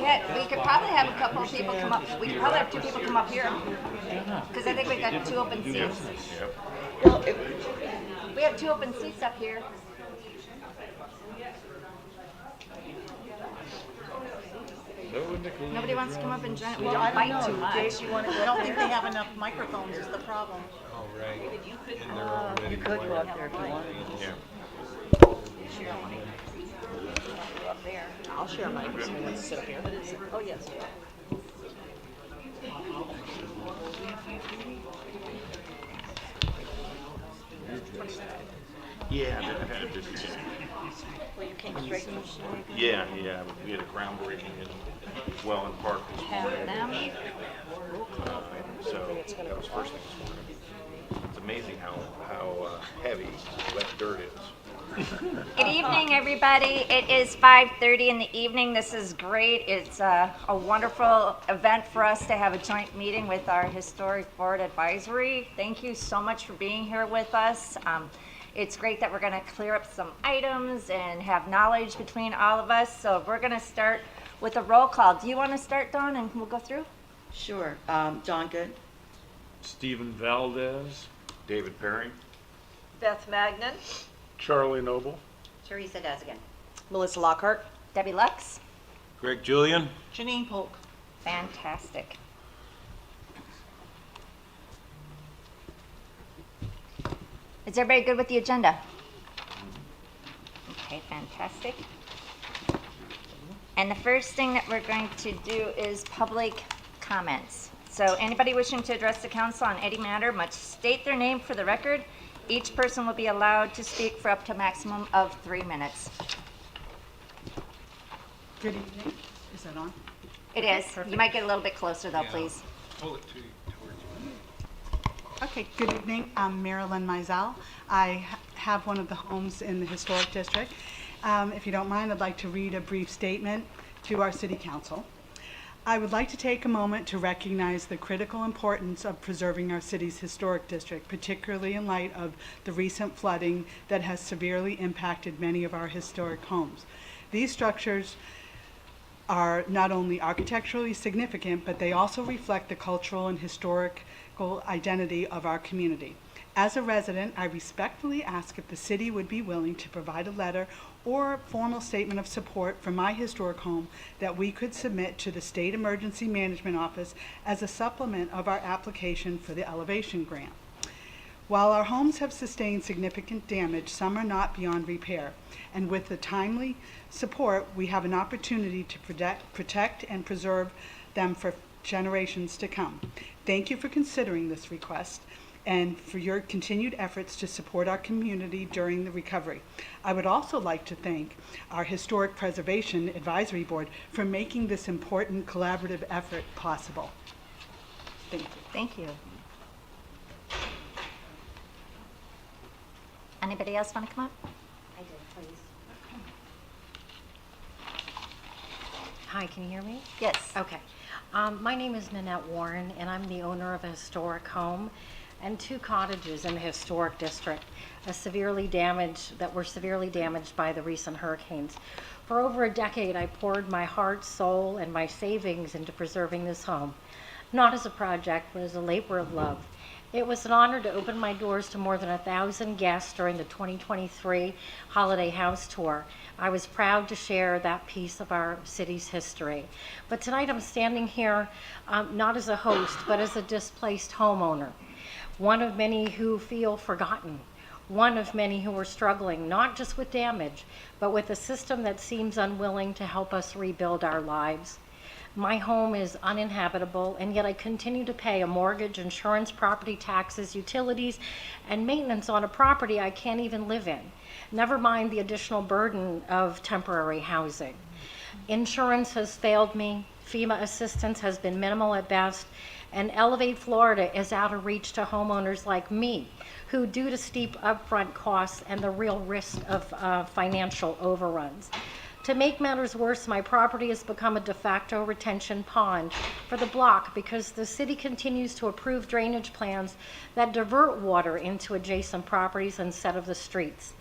We could probably have a couple of people come up. We could probably have 2 people come up here. Because I think we've got 2 open seats. Well, We have 2 open seats up here. Nobody wants to come up and join. Well, I don't fight know. too much. Dave, you want to? I don't think they have enough microphones. Is the problem? Oh, right. And they're already You could go up there if you want. Yeah. I'll share mine. Let's sit up here. Oh yes. Yeah, I've had a busy day. Well, you came straight from Shea. Yeah, we had a groundbreaking in Welland Park this morning. So that was first thing this morning. It's amazing how heavy wet dirt is. Good evening, everybody. It is 5:30 in the evening. This is great. It's a wonderful event for us to have a joint meeting with our Historic Board Advisory. Thank you so much for being here with us. It's great that we're going to clear up some items and have knowledge between all of us. So we're going to start with a roll call. Do you want to start, Dawn, and we'll go through? Sure. John Good. Stephen Valdez. David Perry. Beth Magnan. Charlie Noble. Teresa Desigan. Melissa Lockhart. Debbie Lux? Greg Julian. Janine Polk. Fantastic. Is everybody good with the agenda? Okay, fantastic. And the first thing that we're going to do is public comments. So anybody wishing to address the council on any matter must state their name for the record. Each person will be allowed to speak for up to a maximum of 3 minutes. Good evening. Is that on? It is. You might get a little bit closer though, please. Pull it towards you. Okay, good evening. I'm Marilyn Mizell. I have one of the homes in the Historic District. If you don't mind, I'd like to read a brief statement to our City Council. I would like to take a moment to recognize the critical importance of preserving our city's historic district, particularly in light of the recent flooding that has severely impacted many of our historic homes. These structures are not only architecturally significant, but they also reflect the cultural and historical identity of our community. As a resident, I respectfully ask if the city would be willing to provide a letter or formal statement of support for my historic home that we could submit to the State Emergency Management Office as a supplement of our application for the elevation grant. While our homes have sustained significant damage, some are not beyond repair, and with the timely support, we have an opportunity to protect and preserve them for generations to come. Thank you for considering this request and for your continued efforts to support our community during the recovery. I would also like to thank our Historic Preservation Advisory Board for making this important collaborative effort possible. Thank you. Thank you. Anybody else want to come up? I did, please. Hi, can you hear me? Yes. Okay. My name is Nanette Warren, and I'm the owner of a historic home and 2 cottages in the historic district that were severely damaged by the recent hurricanes. For over a decade, I poured my heart, soul, and my savings into preserving this home, not as a project, but as a labor of love. It was an honor to open my doors to more than 1,000 guests during the 2023 Holiday House Tour. I was proud to share that piece of our city's history. But tonight I'm standing here not as a host, but as a displaced homeowner. One of many who feel forgotten, one of many who are struggling, not just with damage, but with a system that seems unwilling to help us rebuild our lives. My home is uninhabitable, and yet I continue to pay a mortgage, insurance, property taxes, utilities, and maintenance on a property I can't even live in. Never mind the additional burden of temporary housing. Insurance has failed me, FEMA assistance has been minimal at best, and Elevate Florida is out of reach to homeowners like me, who, due to steep upfront costs and the real risk of financial overruns. To make matters worse, my property has become a de facto retention pond for the block because the city continues to approve drainage plans that divert water into adjacent properties instead of the streets.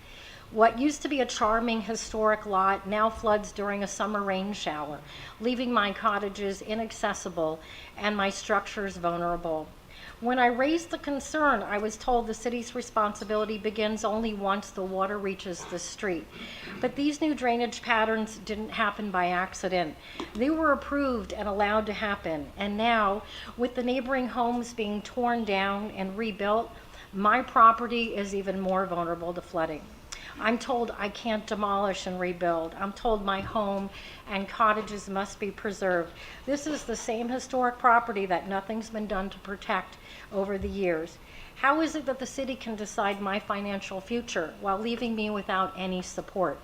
What used to be a charming historic lot now floods during a summer rain shower, leaving my cottages inaccessible and my structures vulnerable. When I raised the concern, I was told the city's responsibility begins only once the water reaches the street. But these new drainage patterns didn't happen by accident. They were approved and allowed to happen. And now, with the neighboring homes being torn down and rebuilt, my property is even more vulnerable to flooding. I'm told I can't demolish and rebuild. I'm told my home and cottages must be preserved. This is the same historic property that nothing's been done to protect over the years. How is it that the city can decide my financial future while leaving me without any support?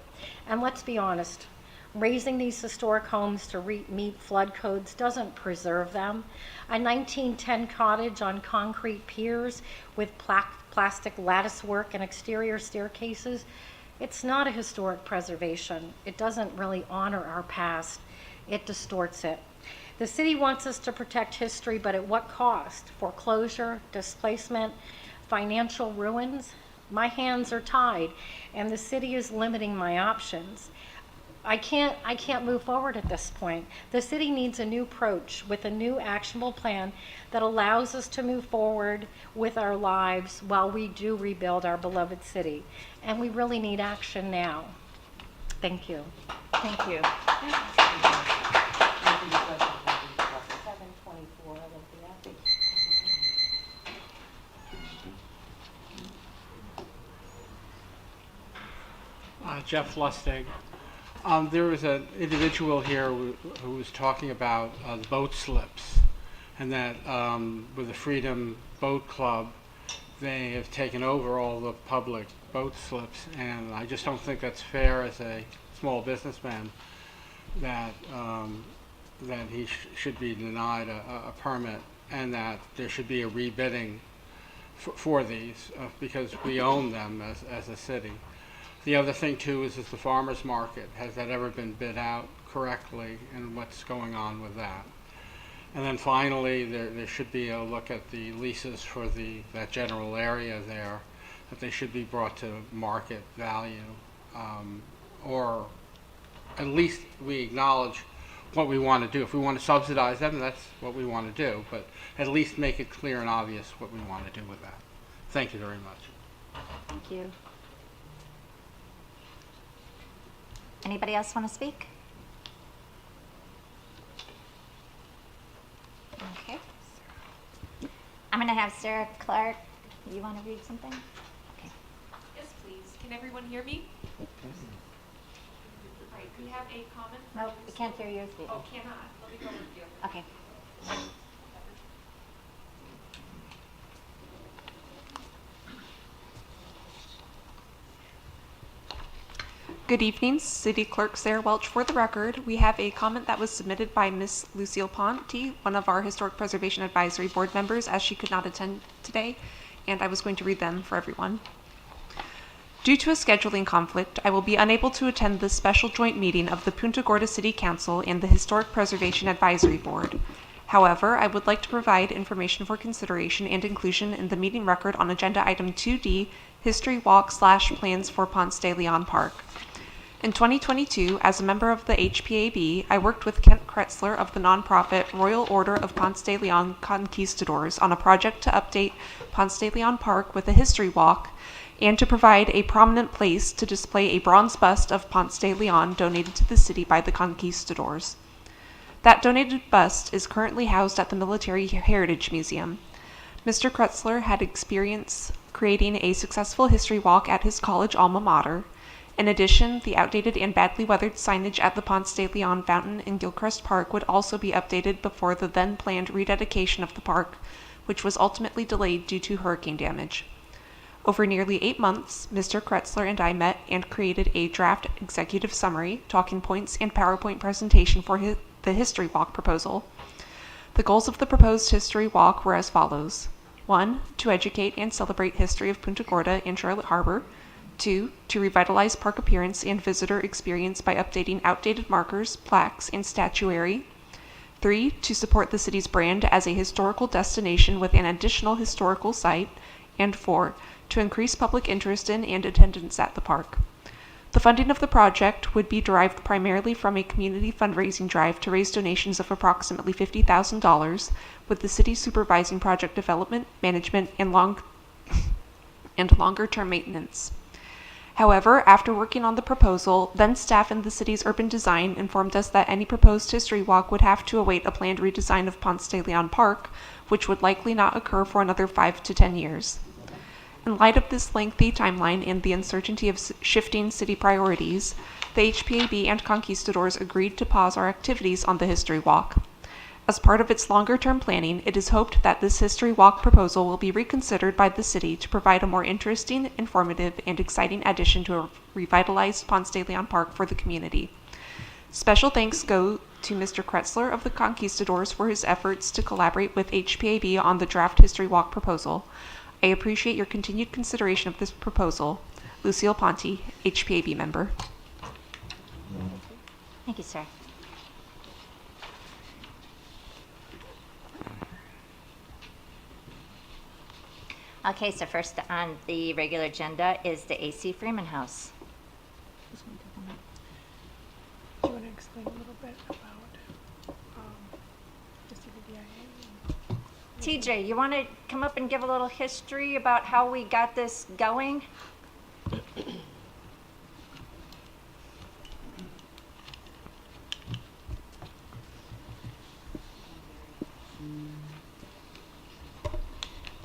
And let's be honest, raising these historic homes to meet flood codes doesn't preserve them. A 1910 cottage on concrete piers with plastic lattice work and exterior staircases, it's not a historic preservation. It doesn't really honor our past. It distorts it. The city wants us to protect history, but at what cost? Foreclosure, displacement, financial ruins? My hands are tied, and the city is limiting my options. I can't move forward at this point. The city needs a new approach with a new actionable plan that allows us to move forward with our lives while we do rebuild our beloved city. And we really need action now. Thank you. Thank you. 724 Olympia. Jeff Lustig. There was an individual here who was talking about the boat slips, and that with the Freedom Boat Club, they have taken over all the public boat slips, and I just don't think that's fair as a small businessman that that he should be denied a permit, and that there should be a rebidding for these because we own them as a city. The other thing too is the farmers market. Has that ever been bid out correctly, and what's going on with that? And then finally, there should be a look at the leases for that general area there, that they should be brought to market value, or at least we acknowledge what we want to do. If we want to subsidize them, that's what we want to do, but at least make it clear and obvious what we want to do with that. Thank you very much. Thank you. Anybody else want to speak? Okay. I'm going to have Sarah Clark. You want to read something? Okay. Yes, please. Can everyone hear me? All right, we have a comment. No, we can't hear you. Oh, cannot. Let me go with you. Okay. Good evening, City Clerk Sarah Welch. For the record, we have a comment that was submitted by Miss Lucille Ponte, one of our Historic Preservation Advisory Board members, as she could not attend today, and I was going to read them for everyone. Due to a scheduling conflict, I will be unable to attend the special joint meeting of the Punta Gorda City Council and the Historic Preservation Advisory Board. However, I would like to provide information for consideration and inclusion in the meeting record on Agenda Item 2D, History Walk/Plans for Ponce de Leon Park. In 2022, as a member of the HPAB, I worked with Kent Kretzler of the nonprofit Royal Order of Ponce de Leon Conquistadors on a project to update Ponce de Leon Park with a history walk and to provide a prominent place to display a bronze bust of Ponce de Leon donated to the city by the conquistadors. That donated bust is currently housed at the Military Heritage Museum. Mr. Kretzler had experience creating a successful history walk at his college alma mater. In addition, the outdated and badly weathered signage at the Ponce de Leon Fountain in Gilchrist Park would also be updated before the then planned rededication of the park, which was ultimately delayed due to hurricane damage. Over nearly 8 months, Mr. Kretzler and I met and created a draft executive summary, talking points, and PowerPoint presentation for the History Walk proposal. The goals of the proposed History Walk were as follows. 1. To educate and celebrate history of Punta Gorda and Charlotte Harbor. 2. To revitalize park appearance and visitor experience by updating outdated markers, plaques, and statuary. 3. To support the city's brand as a historical destination with an additional historical site. and 4 to increase public interest in and attendance at the park. The funding of the project would be derived primarily from a community fundraising drive to raise donations of approximately $50,000, with the city supervising project development, management, and longer-term maintenance. However, after working on the proposal, then staff in the city's urban design informed us that any proposed history walk would have to await a planned redesign of Ponce de Leon Park, which would likely not occur for another 5 to 10 years. In light of this lengthy timeline and the uncertainty of shifting city priorities, the HPAB and Conquistadors agreed to pause our activities on the History Walk. As part of its longer-term planning, it is hoped that this History Walk proposal will be reconsidered by the city to provide a more interesting, informative, and exciting addition to a revitalized Ponce de Leon Park for the community. Special thanks go to Mr. Kretzler of the Conquistadors for his efforts to collaborate with HPAB on the draft History Walk proposal. I appreciate your continued consideration of this proposal. Lucille Ponte, HPAB member. Thank you, sir. Okay, so first on the regular agenda is the AC Freeman House. Do you want to explain a little bit about the CBDIA? TJ, you want to come up and give a little history about how we got this going?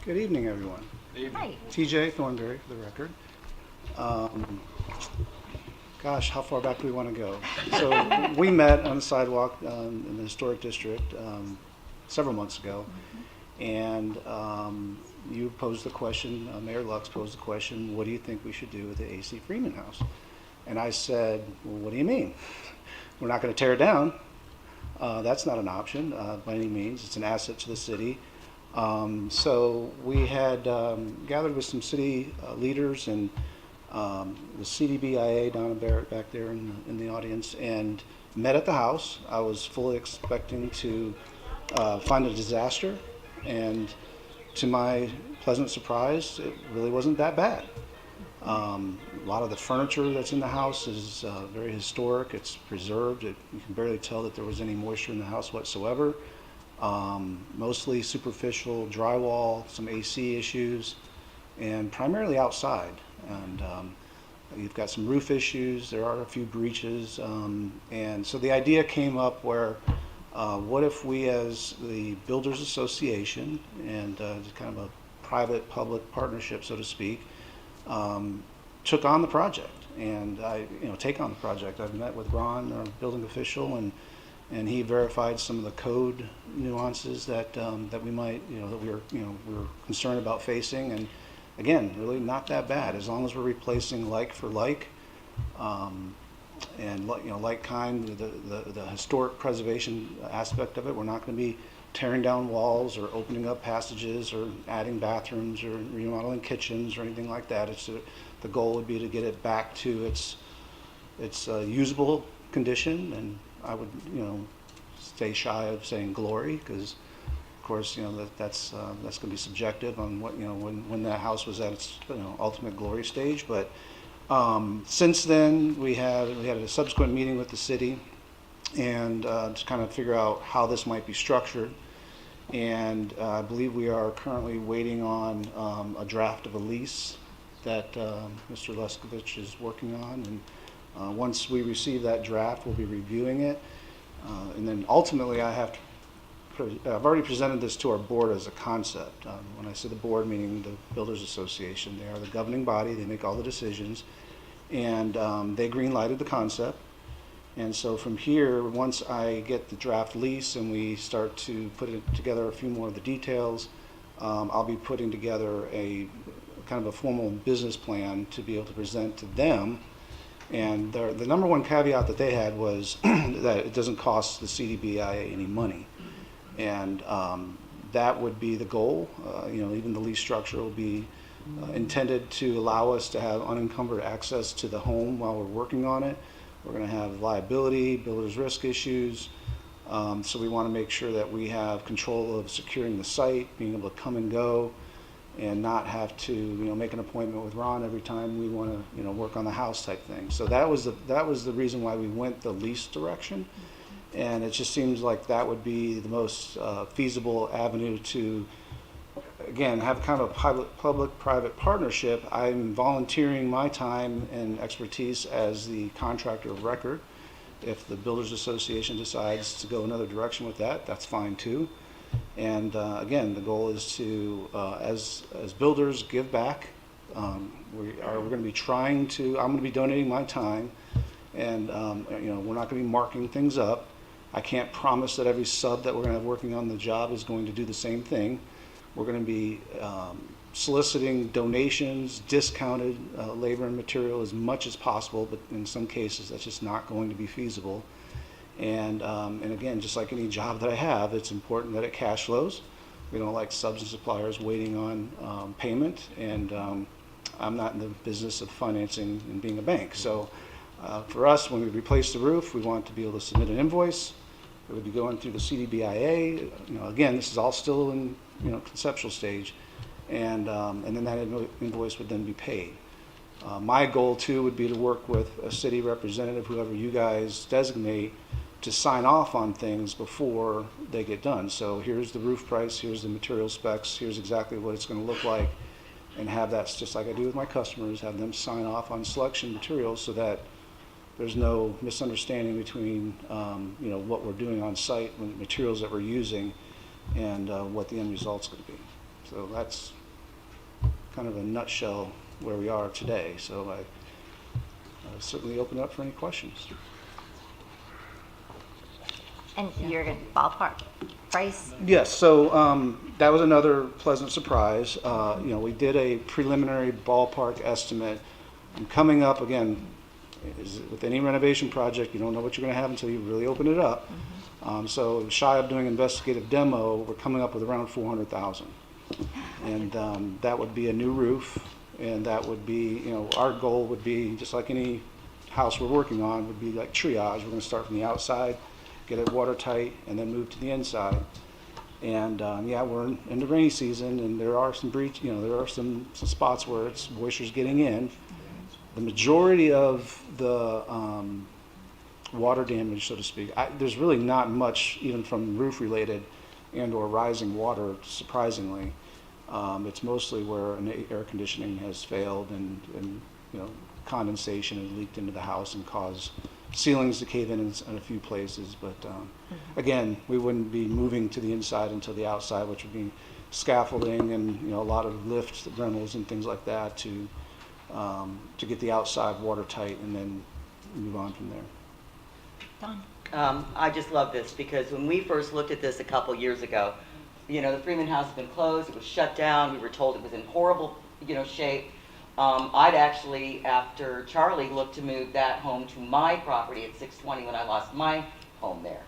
Good evening, everyone. Hi. TJ Thornberry, for the record. Gosh, how far back do we want to go? So we met on the sidewalk in the historic district several months ago, and you posed the question, Mayor Lux posed the question, what do you think we should do with the AC Freeman House? And I said, well, what do you mean? We're not going to tear it down. That's not an option by any means. It's an asset to the city. So we had gathered with some city leaders and the CDBIA, Donna Barrett back there in the audience, and met at the house. I was fully expecting to find a disaster, and to my pleasant surprise, it really wasn't that bad. A lot of the furniture that's in the house is very historic. It's preserved. You can barely tell that there was any moisture in the house whatsoever. Mostly superficial drywall, some AC issues, and primarily outside. And you've got some roof issues. There are a few breaches. And so the idea came up where what if we, as the Builders Association, and kind of a private-public partnership, so to speak, took on the project. And take on the project. I've met with Ron, our building official, and he verified some of the code nuances that we might, that we were concerned about facing. And again, really not that bad, as long as we're replacing like for like, and like kind, the historic preservation aspect of it. We're not going to be tearing down walls or opening up passages or adding bathrooms or remodeling kitchens or anything like that. The goal would be to get it back to its usable condition, and I would stay shy of saying glory, because of course that's going to be subjective on what when that house was at its ultimate glory stage. But since then we had a subsequent meeting with the city and to kind of figure out how this might be structured. And I believe we are currently waiting on a draft of a lease that Mr. Leskovich is working on. And once we receive that draft, we'll be reviewing it. And then ultimately I've already presented this to our board as a concept. When I say the board, meaning the Builders Association, they are the governing body, they make all the decisions. And they green-lighted the concept. And so from here, once I get the draft lease and we start to put together a few more of the details, I'll be putting together a kind of a formal business plan to be able to present to them. And the number one caveat that they had was that it doesn't cost the CDBIA any money. And that would be the goal. Even the lease structure will be intended to allow us to have unencumbered access to the home while we're working on it. We're going to have liability, builder's risk issues. So we want to make sure that we have control of securing the site, being able to come and go. and not have to, make an appointment with Ron every time we want to, work on the house type thing. So that was the reason why we went the lease direction. And it just seems like that would be the most feasible avenue to, again, have kind of a public-private partnership. I'm volunteering my time and expertise as the contractor of record. If the Builders Association decides to go another direction with that, that's fine too. And again, the goal is to, as builders, give back. We're going to be trying to, I'm going to be donating my time, and we're not going to be marking things up. I can't promise that every sub that we're going to have working on the job is going to do the same thing. We're going to be soliciting donations, discounted labor and material as much as possible, but in some cases that's just not going to be feasible. And again, just like any job that I have, it's important that it cash flows. We don't like subs and suppliers waiting on payment, and I'm not in the business of financing and being a bank. So for us, when we replace the roof, we want to be able to submit an invoice. It would be going through the CDBIA. Again, this is all still in conceptual stage, and then that invoice would then be paid. My goal too would be to work with a city representative, whoever you guys designate, to sign off on things before they get done. So here's the roof price, here's the material specs, here's exactly what it's going to look like, and have that, just like I do with my customers, have them sign off on selection materials so that there's no misunderstanding between what we're doing on site, the materials that we're using, and what the end result's going to be. So that's kind of a nutshell where we are today. So I certainly open up for any questions. And you're going to ballpark price? Yes, so that was another pleasant surprise. We did a preliminary ballpark estimate. And coming up, again, with any renovation project, you don't know what you're going to have until you really open it up. So shy of doing investigative demo, we're coming up with around $400,000. And that would be a new roof, and that would be, our goal would be, just like any house we're working on, would be like triage. We're going to start from the outside, get it watertight, and then move to the inside. And we're in the rainy season, and there are some there are some spots where it's moisture's getting in. The majority of the water damage, so to speak, there's really not much, even from roof related and or rising water, surprisingly. It's mostly where an air conditioning has failed, and condensation has leaked into the house and caused ceilings to cave in a few places. But again, we wouldn't be moving to the inside until the outside, which would be scaffolding and a lot of lift rentals and things like that to get the outside watertight, and then move on from there. Don? I just love this because when we first looked at this a couple years ago, the Freeman House had been closed, it was shut down, we were told it was in horrible, shape. I'd actually, after Charlie, looked to move that home to my property at 620 when I lost my home there.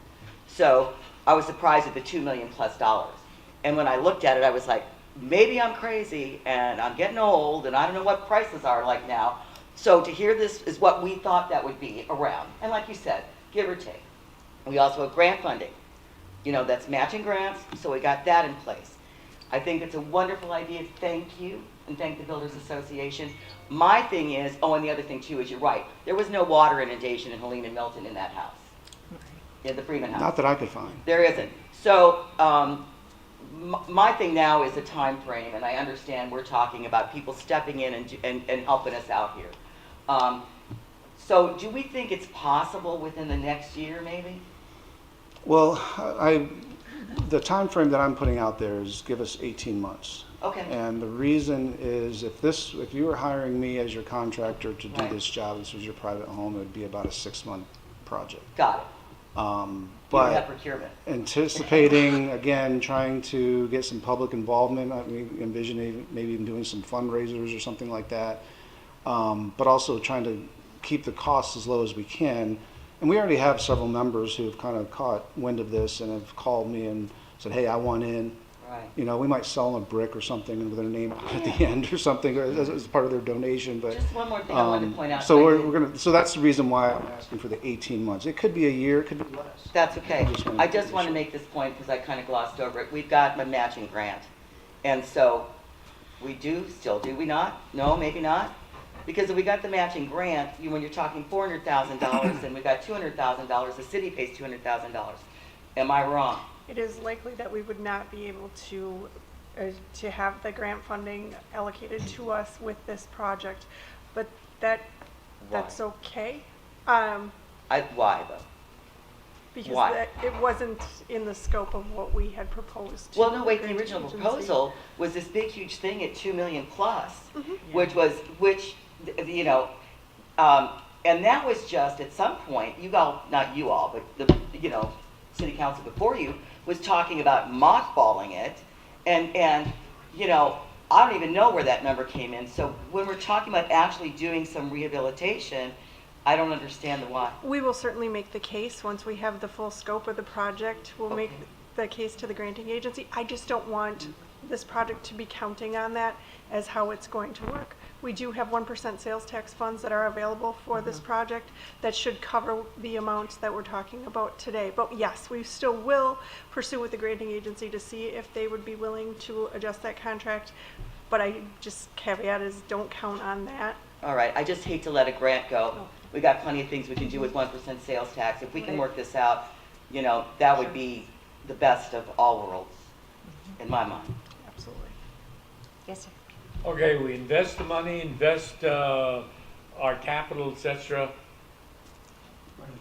So I was surprised at the $2 million plus. And when I looked at it, I was like, maybe I'm crazy and I'm getting old and I don't know what prices are like now. So to hear this is what we thought that would be around. And like you said, give or take. We also have grant funding. That's matching grants, so we got that in place. I think it's a wonderful idea. Thank you, and thank the Builders Association. My thing is, and the other thing too is, you're right, there was no water inundation in Helene and Milton in that house, in the Freeman House. Not that I could find. There isn't. So my thing now is a time frame, and I understand we're talking about people stepping in and helping us out here. So do we think it's possible within the next year, maybe? Well, the time frame that I'm putting out there is give us 18 months. Okay. And the reason is, if you were hiring me as your contractor to do Right. this job, this was your private home, it would be about a 6-month project. Got it. You have But procurement. anticipating, again, trying to get some public involvement, I mean, envisioning maybe even doing some fundraisers or something like that, but also trying to keep the costs as low as we can. And we already have several members who have kind of caught wind of this and have called me and said, hey, I want in. Right. We might sell them a brick or something with their name at the end or something as part of their donation. But Just one more thing I wanted to point out. so so that's the reason why I'm asking for the 18 months. It could be a year, it could be less. That's okay. I just want to sure. make this point because I kind of glossed over it. We've got a matching grant. And so We do still, do we not? No, maybe not? Because if we got the matching grant, when you're talking $400,000 and we got $200,000, the city pays $200,000. Am I wrong? It is likely that we would not be able to have the grant funding allocated to us with this project, but that's okay. Why though? Because Why? it wasn't in the scope of what we had proposed. to Well, no, wait, the grant original agency. proposal was this big, huge thing at 2 million plus, Mm-hmm. you know, and that was just at some point, you all, not you all, but the, you know, city council before you was talking about mothballing it, and, you know, I don't even know where that number came in. So when we're talking about actually doing some rehabilitation, I don't understand the why. We will certainly make the case once we have the full scope of the project. We'll make the case to the granting agency. I just don't want this project to be counting on that as how it's going to work. We do have 1% sales tax funds that are available for this project that should cover the amount that we're talking about today. But yes, we still will pursue with the granting agency to see if they would be willing to adjust that contract. But I just caveat is don't count on that. All right, I just hate to let a grant go. We got plenty of things we can do with 1% sales tax. If we can work this out, you know, that would be the best of all worlds, in my mind. Absolutely. Yes, sir. Okay, we invest the money, invest our capital, et cetera.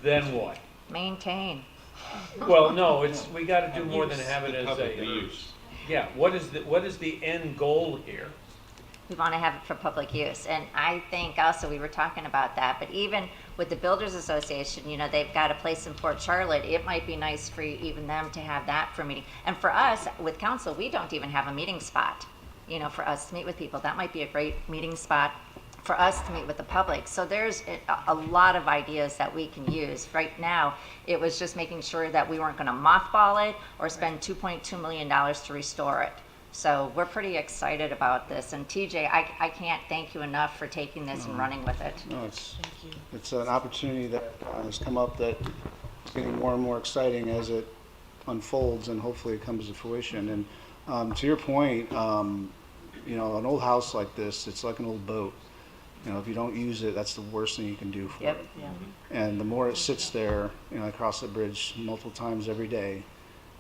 Then what? Maintain. Well, no, we gotta do more than have it The as public a, use. yeah, what is the end goal here? We want to have it for public use. And I think also, we were talking about that, but even with the Builders Association, you know, they've got a place in Port Charlotte. It might be nice for even them to have that for meeting. And for us, with council, we don't even have a meeting spot, you know, for us to meet with people. That might be a great meeting spot for us to meet with the public. So there's a lot of ideas that we can use. Right now, it was just making sure that we weren't going to mothball it or spend $2.2 million to restore it. So we're pretty excited about this. And TJ, I can't thank you enough for taking this and running with it. No, it's an opportunity that has come up that is getting more and more exciting as it unfolds, and hopefully it comes to fruition. And to your point, you know, an old house like this, it's like an old boat. You know, if you don't use it, that's the worst thing you can do for Yep. it. And the more it sits there, you know, I cross the bridge multiple times every day.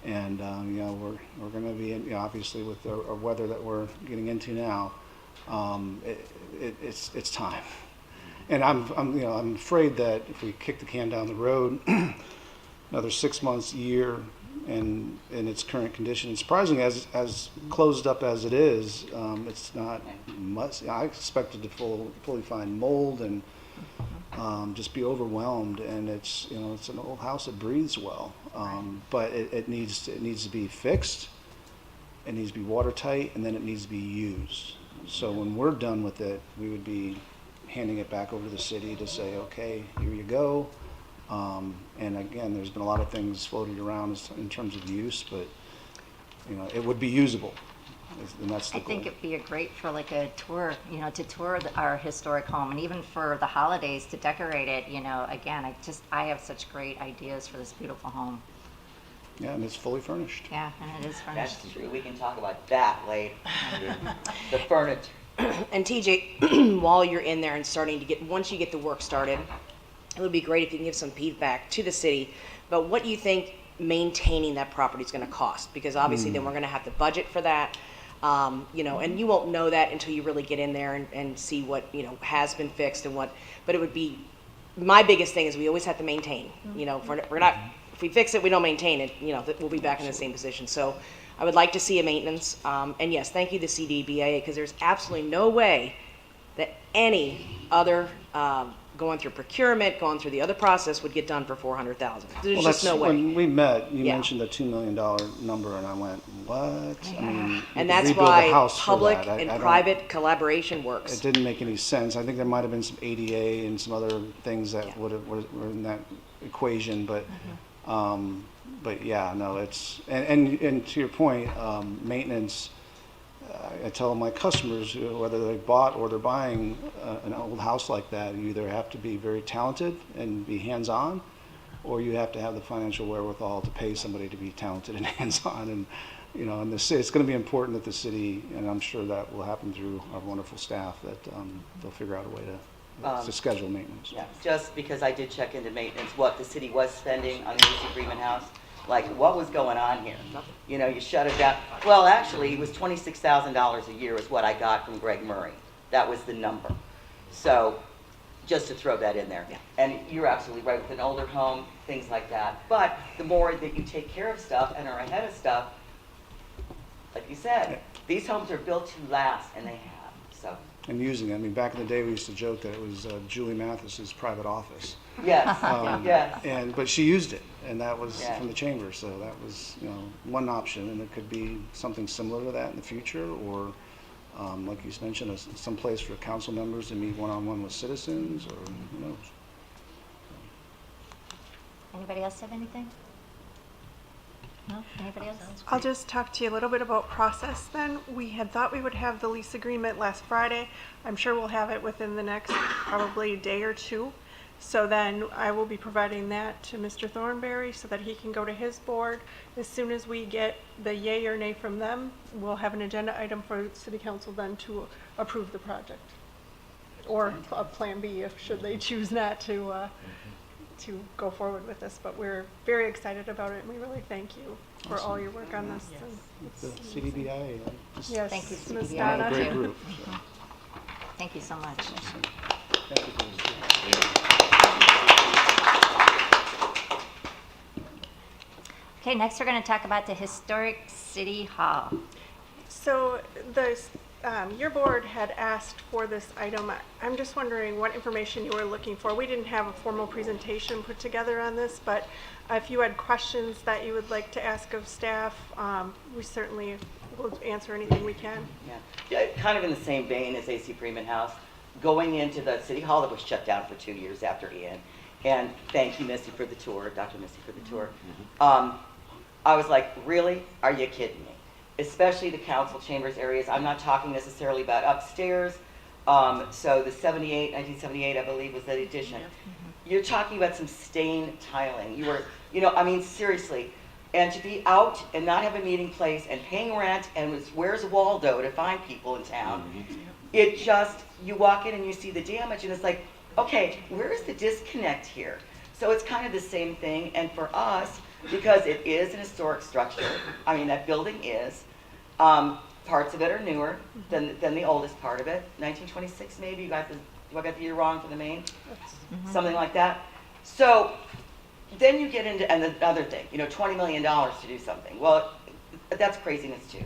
And, you know, we're going to be, you know, obviously with the weather that we're getting into now, it's time. And I'm, you know, I'm afraid that if we kick the can down the road another 6 months, year, and in its current condition, surprisingly, as closed up as it is, it's not much. I expected to fully find mold and just be overwhelmed. And it's, you know, it's an old house that breathes well, but it needs to be fixed. It needs to be watertight, and then it needs to be used. So when we're done with it, we would be handing it back over to the city to say, okay, here you go. And again, there's been a lot of things floated around in terms of use, but, you know, it would be usable, and that's the I think goal. it'd be great for like a tour, you know, to tour our historic home, and even for the holidays to decorate it. You know, again, I have such great ideas for this beautiful home. Yeah, and it's fully furnished. Yeah, and it is furnished. That's true. We can talk about that later. The furniture. And TJ, while you're in there and once you get the work started, it would be great if you can give some feedback to the city about what you think maintaining that property is going to cost, because obviously then we're going to have to budget for that. You know, and you won't know that until you really get in there and see what, you know, has been fixed and what, but it would be, my biggest thing is we always have to maintain, you know, if we fix it, we don't maintain it, you know, we'll be back in the same position. So I would like to see a maintenance, and yes, thank you to CDBIA, because there's absolutely no way that any other, going through procurement, going through the other process would get done for $400,000. There's just no way. When we met, you Yeah. mentioned the $2 million number, and I went, what? I mean, you And could that's rebuild a why house for public that. I and don't- private collaboration works. It didn't make any sense. I think there might have been some ADA and some other things that were in that equation, but yeah, no, it's, and to your point, maintenance, I tell my customers, whether they bought or they're buying an old house like that, you either have to be very talented and be hands-on, or you have to have the financial wherewithal to pay somebody to be talented and hands-on. And you know, and it's going to be important that the city, and I'm sure that will happen through our wonderful staff, that they'll figure out a way to schedule maintenance. Yeah, just because I did check into maintenance, what the city was spending on the AC Freeman House, like what was going on here? You know, you shut it down. Well, actually, it was $26,000 a year is what I got from Greg Murray. That was the number. So, just to throw that in there. Yeah. And you're absolutely right with an older home, things like that. But the more that you take care of stuff and are ahead of stuff, like you said, these homes are built to last, and they have. So. And using it. I mean, back in the day, we used to joke that it was Julie Mathis's private office. Yes. Yes. But she used it, and that was Yeah. from the chamber. So that was, you know, one option, and it could be something similar to that in the future, or like you mentioned, some place for council members to meet one-on-one with citizens, or who knows. Anybody else have anything? No? Anybody else? I'll just talk to you a little bit about process then. We had thought we would have the lease agreement last Friday. I'm sure we'll have it within the next probably day or two. So then I will be providing that to Mr. Thornberry so that he can go to his board. As soon as we get the yay or nay from them, we'll have an agenda item for city council then to approve the project. Or a plan B if should they choose not to go forward with this. But we're very excited about it, and we really thank you for all your work on this. The CDBI, Yes, Thank you, Ms. CDBI. Donna. great group. Thank you so much. Thank you for this. Okay, next we're going to talk about the historic city hall. So your board had asked for this item. I'm just wondering what information you were looking for. We didn't have a formal presentation put together on this, but if you had questions that you would like to ask of staff, we certainly will answer anything we can. Yeah, kind of in the same vein as AC Freeman House, going into the city hall that was shut down for 2 years after Ian. And thank you, Misty, for the tour, Dr. Misty, for the tour. I was like, really? Are you kidding me? Especially the council chambers areas. I'm not talking necessarily about upstairs. So the 1978, I believe, was that addition. You're talking about some stained tiling. You were, I mean, seriously. And to be out and not have a meeting place and paying rent and where's Waldo to find people in town. It just, you walk in and you see the damage and it's like, okay, where is the disconnect here? So it's kind of the same thing. And for us, because it is an historic structure, I mean, that building is, parts of it are newer than the oldest part of it. 1926 maybe, do I got the year wrong for the main? Something like that. So then you get into, and another thing, $20 million to do something. Well, that's craziness too.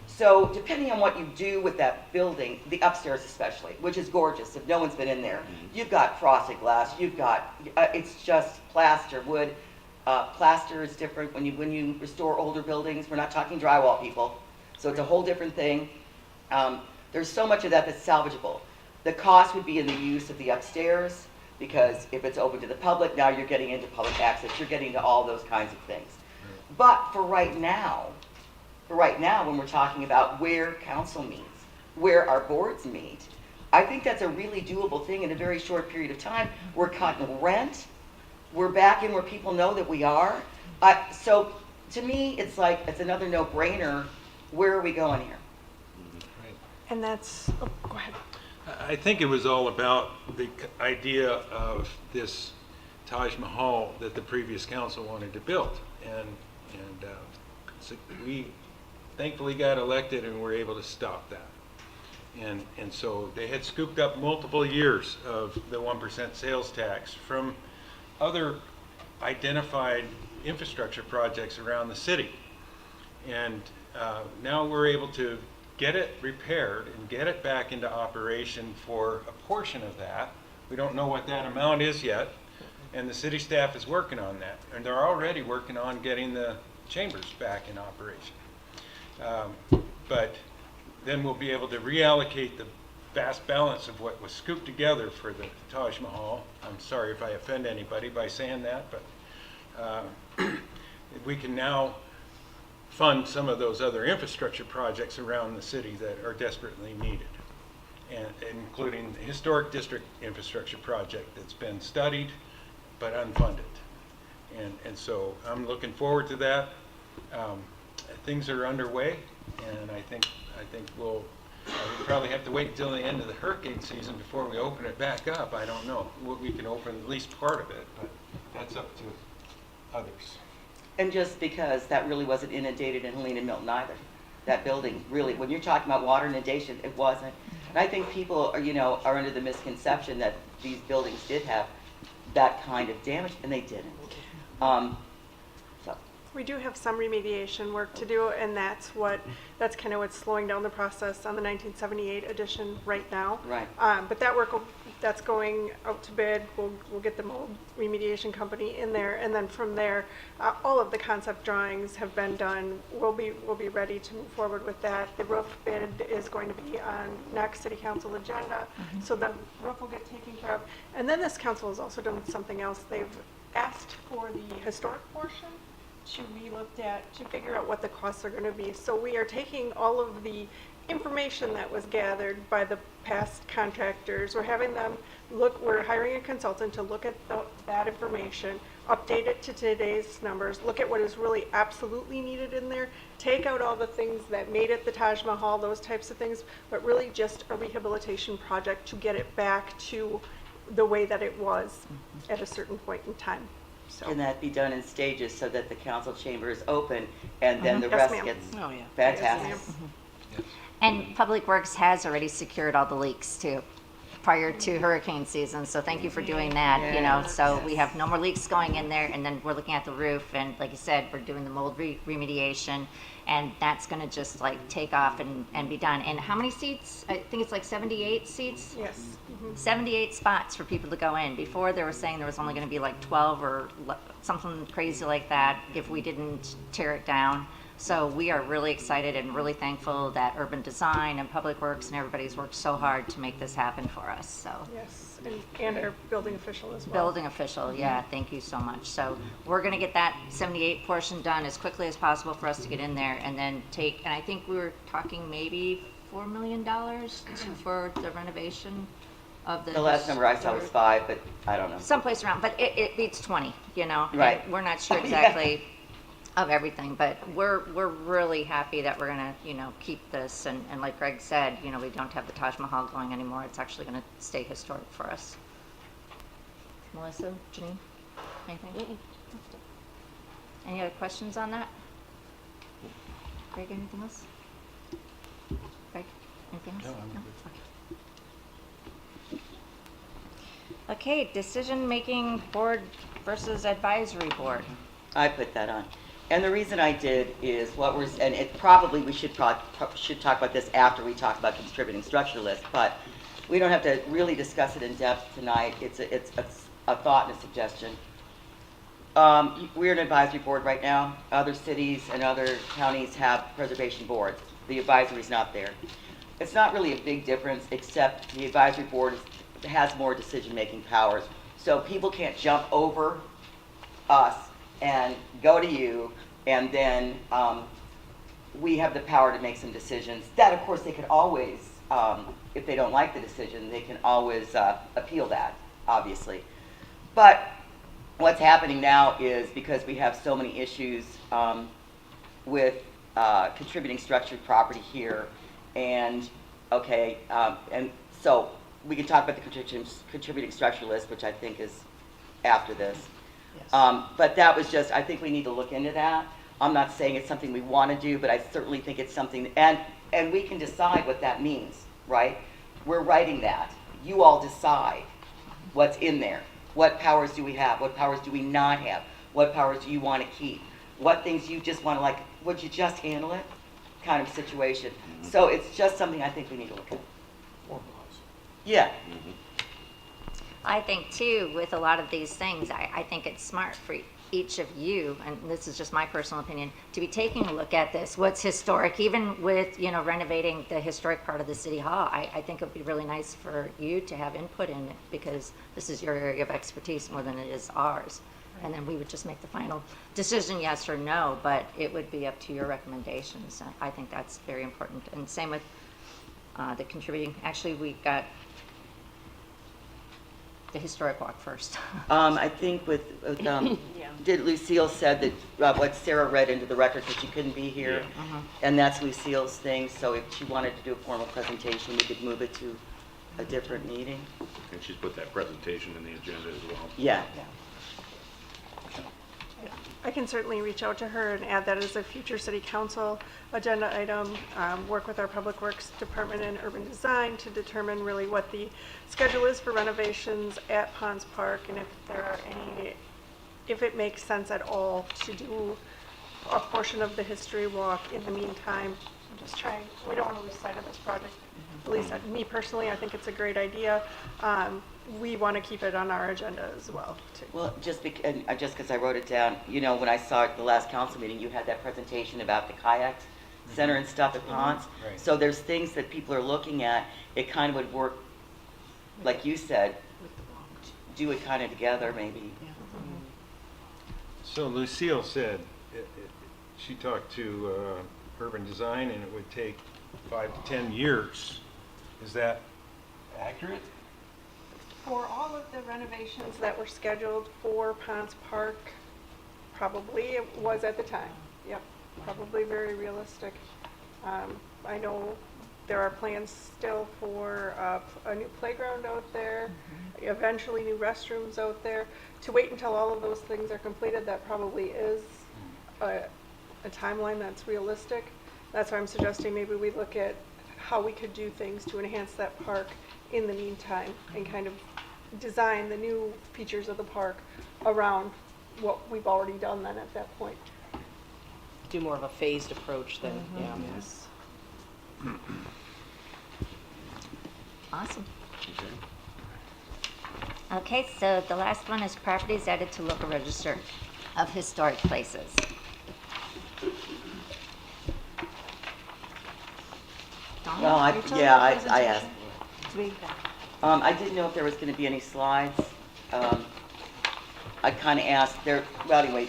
So depending on what you do with that building, the upstairs especially, which is gorgeous if no one's been in there, you've got frosted glass, you've got, it's just plaster, wood. Plaster is different when you restore older buildings. We're not talking drywall, people. So it's a whole different thing. There's so much of that that's salvageable. The cost would be in the use of the upstairs, because if it's open to the public, now you're getting into public access. You're getting to all those kinds of things. But for right now, when we're talking about where council meets, where our boards meet, I think that's a really doable thing in a very short period of time. We're cutting rent. We're back in where people know that we are. So to me, it's like, it's another no-brainer. Where are we going here? And that's, go ahead. I think it was all about the idea of this Taj Mahal that the previous council wanted to build. And so we thankfully got elected and were able to stop that. And so they had scooped up multiple years of the 1% sales tax from other identified infrastructure projects around the city. And now we're able to get it repaired and get it back into operation for a portion of that. We don't know what that amount is yet, and the city staff is working on that. And they're already working on getting the chambers back in operation. But then we'll be able to reallocate the vast balance of what was scooped together for the Taj Mahal. I'm sorry if I offend anybody by saying that, but we can now fund some of those other infrastructure projects around the city that are desperately needed, and including the historic district infrastructure project that's been studied but unfunded. And so I'm looking forward to that. I things are underway, and I think we'll probably have to wait until the end of the hurricane season before we open it back up. I don't know. We can open at least part of it, but that's up to others. And just because that really wasn't inundated in Helena Milton either. That building really, when you're talking about water inundation, it wasn't. And I think people are, are under the misconception that these buildings did have that kind of damage, and they didn't. So. We do have some remediation work to do, and that's kind of what's slowing down the process on the 1978 edition right now. Right. But that work, that's going out to bid. We'll get the mold remediation company in there, and then from there, all of the concept drawings have been done. We'll be ready to move forward with that. The roof bid is going to be on next city council agenda, so the roof will get taken care of. And then this council has also done something else. They've asked for the historic portion to be looked at to figure out what the costs are going to be. So we are taking all of the information that was gathered by the past contractors. We're having them we're hiring a consultant to look at that information, update it to today's numbers, look at what is really absolutely needed in there, take out all the things that made it the Taj Mahal, those types of things, but really just a rehabilitation project to get it back to the way that it was at a certain point in time. So. Can that be done in stages so that the council chamber is open and then the Yes, rest ma'am. gets Oh, yeah. fantastic? Yes, ma'am. And Public Works has already secured all the leaks too, prior to hurricane season, so thank you for doing that, so we have no more leaks going in there, and then we're looking at the roof, and like you said, we're doing the mold remediation, and that's gonna just like take off and be done. And how many seats? I think it's like 78 seats? Yes. 78 spots for people to go in. Before, they were saying there was only going to be like 12 or something crazy like that if we didn't tear it down. So we are really excited and really thankful that Urban Design and Public Works and everybody's worked so hard to make this happen for us. So Yes, and our building official as well. building official, yeah, thank you so much. So we're going to get that 78 portion done as quickly as possible for us to get in there and then and I think we were talking maybe $4 million for the renovation of the. The last number I saw was 5, but I don't know. Someplace around, but it beats 20, and Right. we're not sure Yeah. exactly of everything, but we're really happy that we're gonna, keep this, and like Greg said, we don't have the Taj Mahal going anymore. It's actually gonna stay historic for us. Melissa, Janine, anything? Any other questions on that? Greg, anything else? Greg, anything else? No, I'm good. Okay, decision-making board versus advisory board. I put that on. And the reason I did is and it probably, we should talk about this after we talk about contributing structure list, but we don't have to really discuss it in depth tonight. It's a thought and a suggestion. We're an advisory board right now. Other cities and other counties have preservation boards. The advisory's not there. It's not really a big difference, except the advisory board has more decision-making powers. So people can't jump over us and go to you, and then we have the power to make some decisions. That, of course, they could always, if they don't like the decision, they can always appeal that, obviously. But what's happening now is because we have so many issues with contributing structured property here, and so we can talk about the contributing structure list, which I think is after this. But that was just, I think we need to look into that. I'm not saying it's something we want to do, but I certainly think it's something, and we can decide what that means, right? We're writing that. You all decide what's in there. What powers do we have? What powers do we not have? What powers do you want to keep? What things you just want to, would you just handle it? Kind of situation. So it's just something I think we need to look at. Yeah. I think too, with a lot of these things, I think it's smart for each of you, and this is just my personal opinion, to be taking a look at this, what's historic, even with, renovating the historic part of the city hall. I think it would be really nice for you to have input in it, because this is your area of expertise more than it is ours. And then we would just make the final decision, yes or no, but it would be up to your recommendations. I think that's very important. And same with the contributing. Actually, we got the historic walk first. I think did Lucille said that what Sarah read into the record because she couldn't be here, and that's Lucille's thing. So if she wanted to do a formal presentation, we could move it to a different meeting. And she's put that presentation in the agenda as well. Yeah. I can certainly reach out to her and add that as a future city council agenda item, work with our public works department and urban design to determine really what the schedule is for renovations at Ponds Park, and if there are if it makes sense at all to do a portion of the history walk in the meantime. I'm just trying, we don't want to lose sight of this project. At least me personally, I think it's a great idea. We want to keep it on our agenda as well, too. Well, just because I wrote it down, you know, when I saw it at the last council meeting, you had that presentation about the kayak center and stuff at Ponds. Right. So there's things that people are looking at. It kind of would work, like you said, do it kind of together maybe. So Lucille said, she talked to urban design and it would take 5 to 10 years. Is that accurate? For all of the renovations that were scheduled for Ponds Park, probably it was at the time. Yep, probably very realistic. I know there are plans still for a new playground out there, eventually new restrooms out there. To wait until all of those things are completed, that probably is a timeline that's realistic. That's why I'm suggesting maybe we look at how we could do things to enhance that park in the meantime and kind of design the new features of the park around what we've already done then at that point. Do more of a phased approach then, yeah. Yes. Awesome. Okay, so the last one is properties added to local register of historic places. Donna, Well, are you telling the I presentation? asked. I didn't know if there was going to be any slides. I kind of asked there. Well, anyway,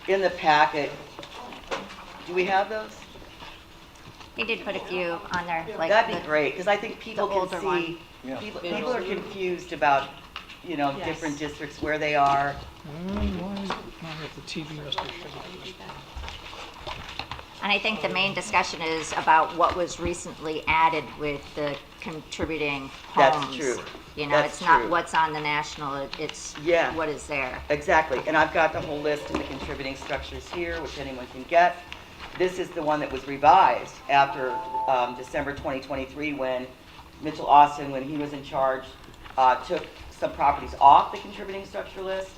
in the packet, do we have those? He did put a few on there, like That'd be the- great because I think people the can older see. one. Yeah. People are confused about, you know, Yes. different districts where they are. And I think the main discussion is about what was recently added with the contributing That's homes. true. You know, That's it's not true. what's on the national, it's Yeah. what is there. Exactly, and I've got the whole list of the contributing structures here, which anyone can get. This is the one that was revised after December 2023 when Mitchell Austin, when he was in charge, took some properties off the contributing structure list,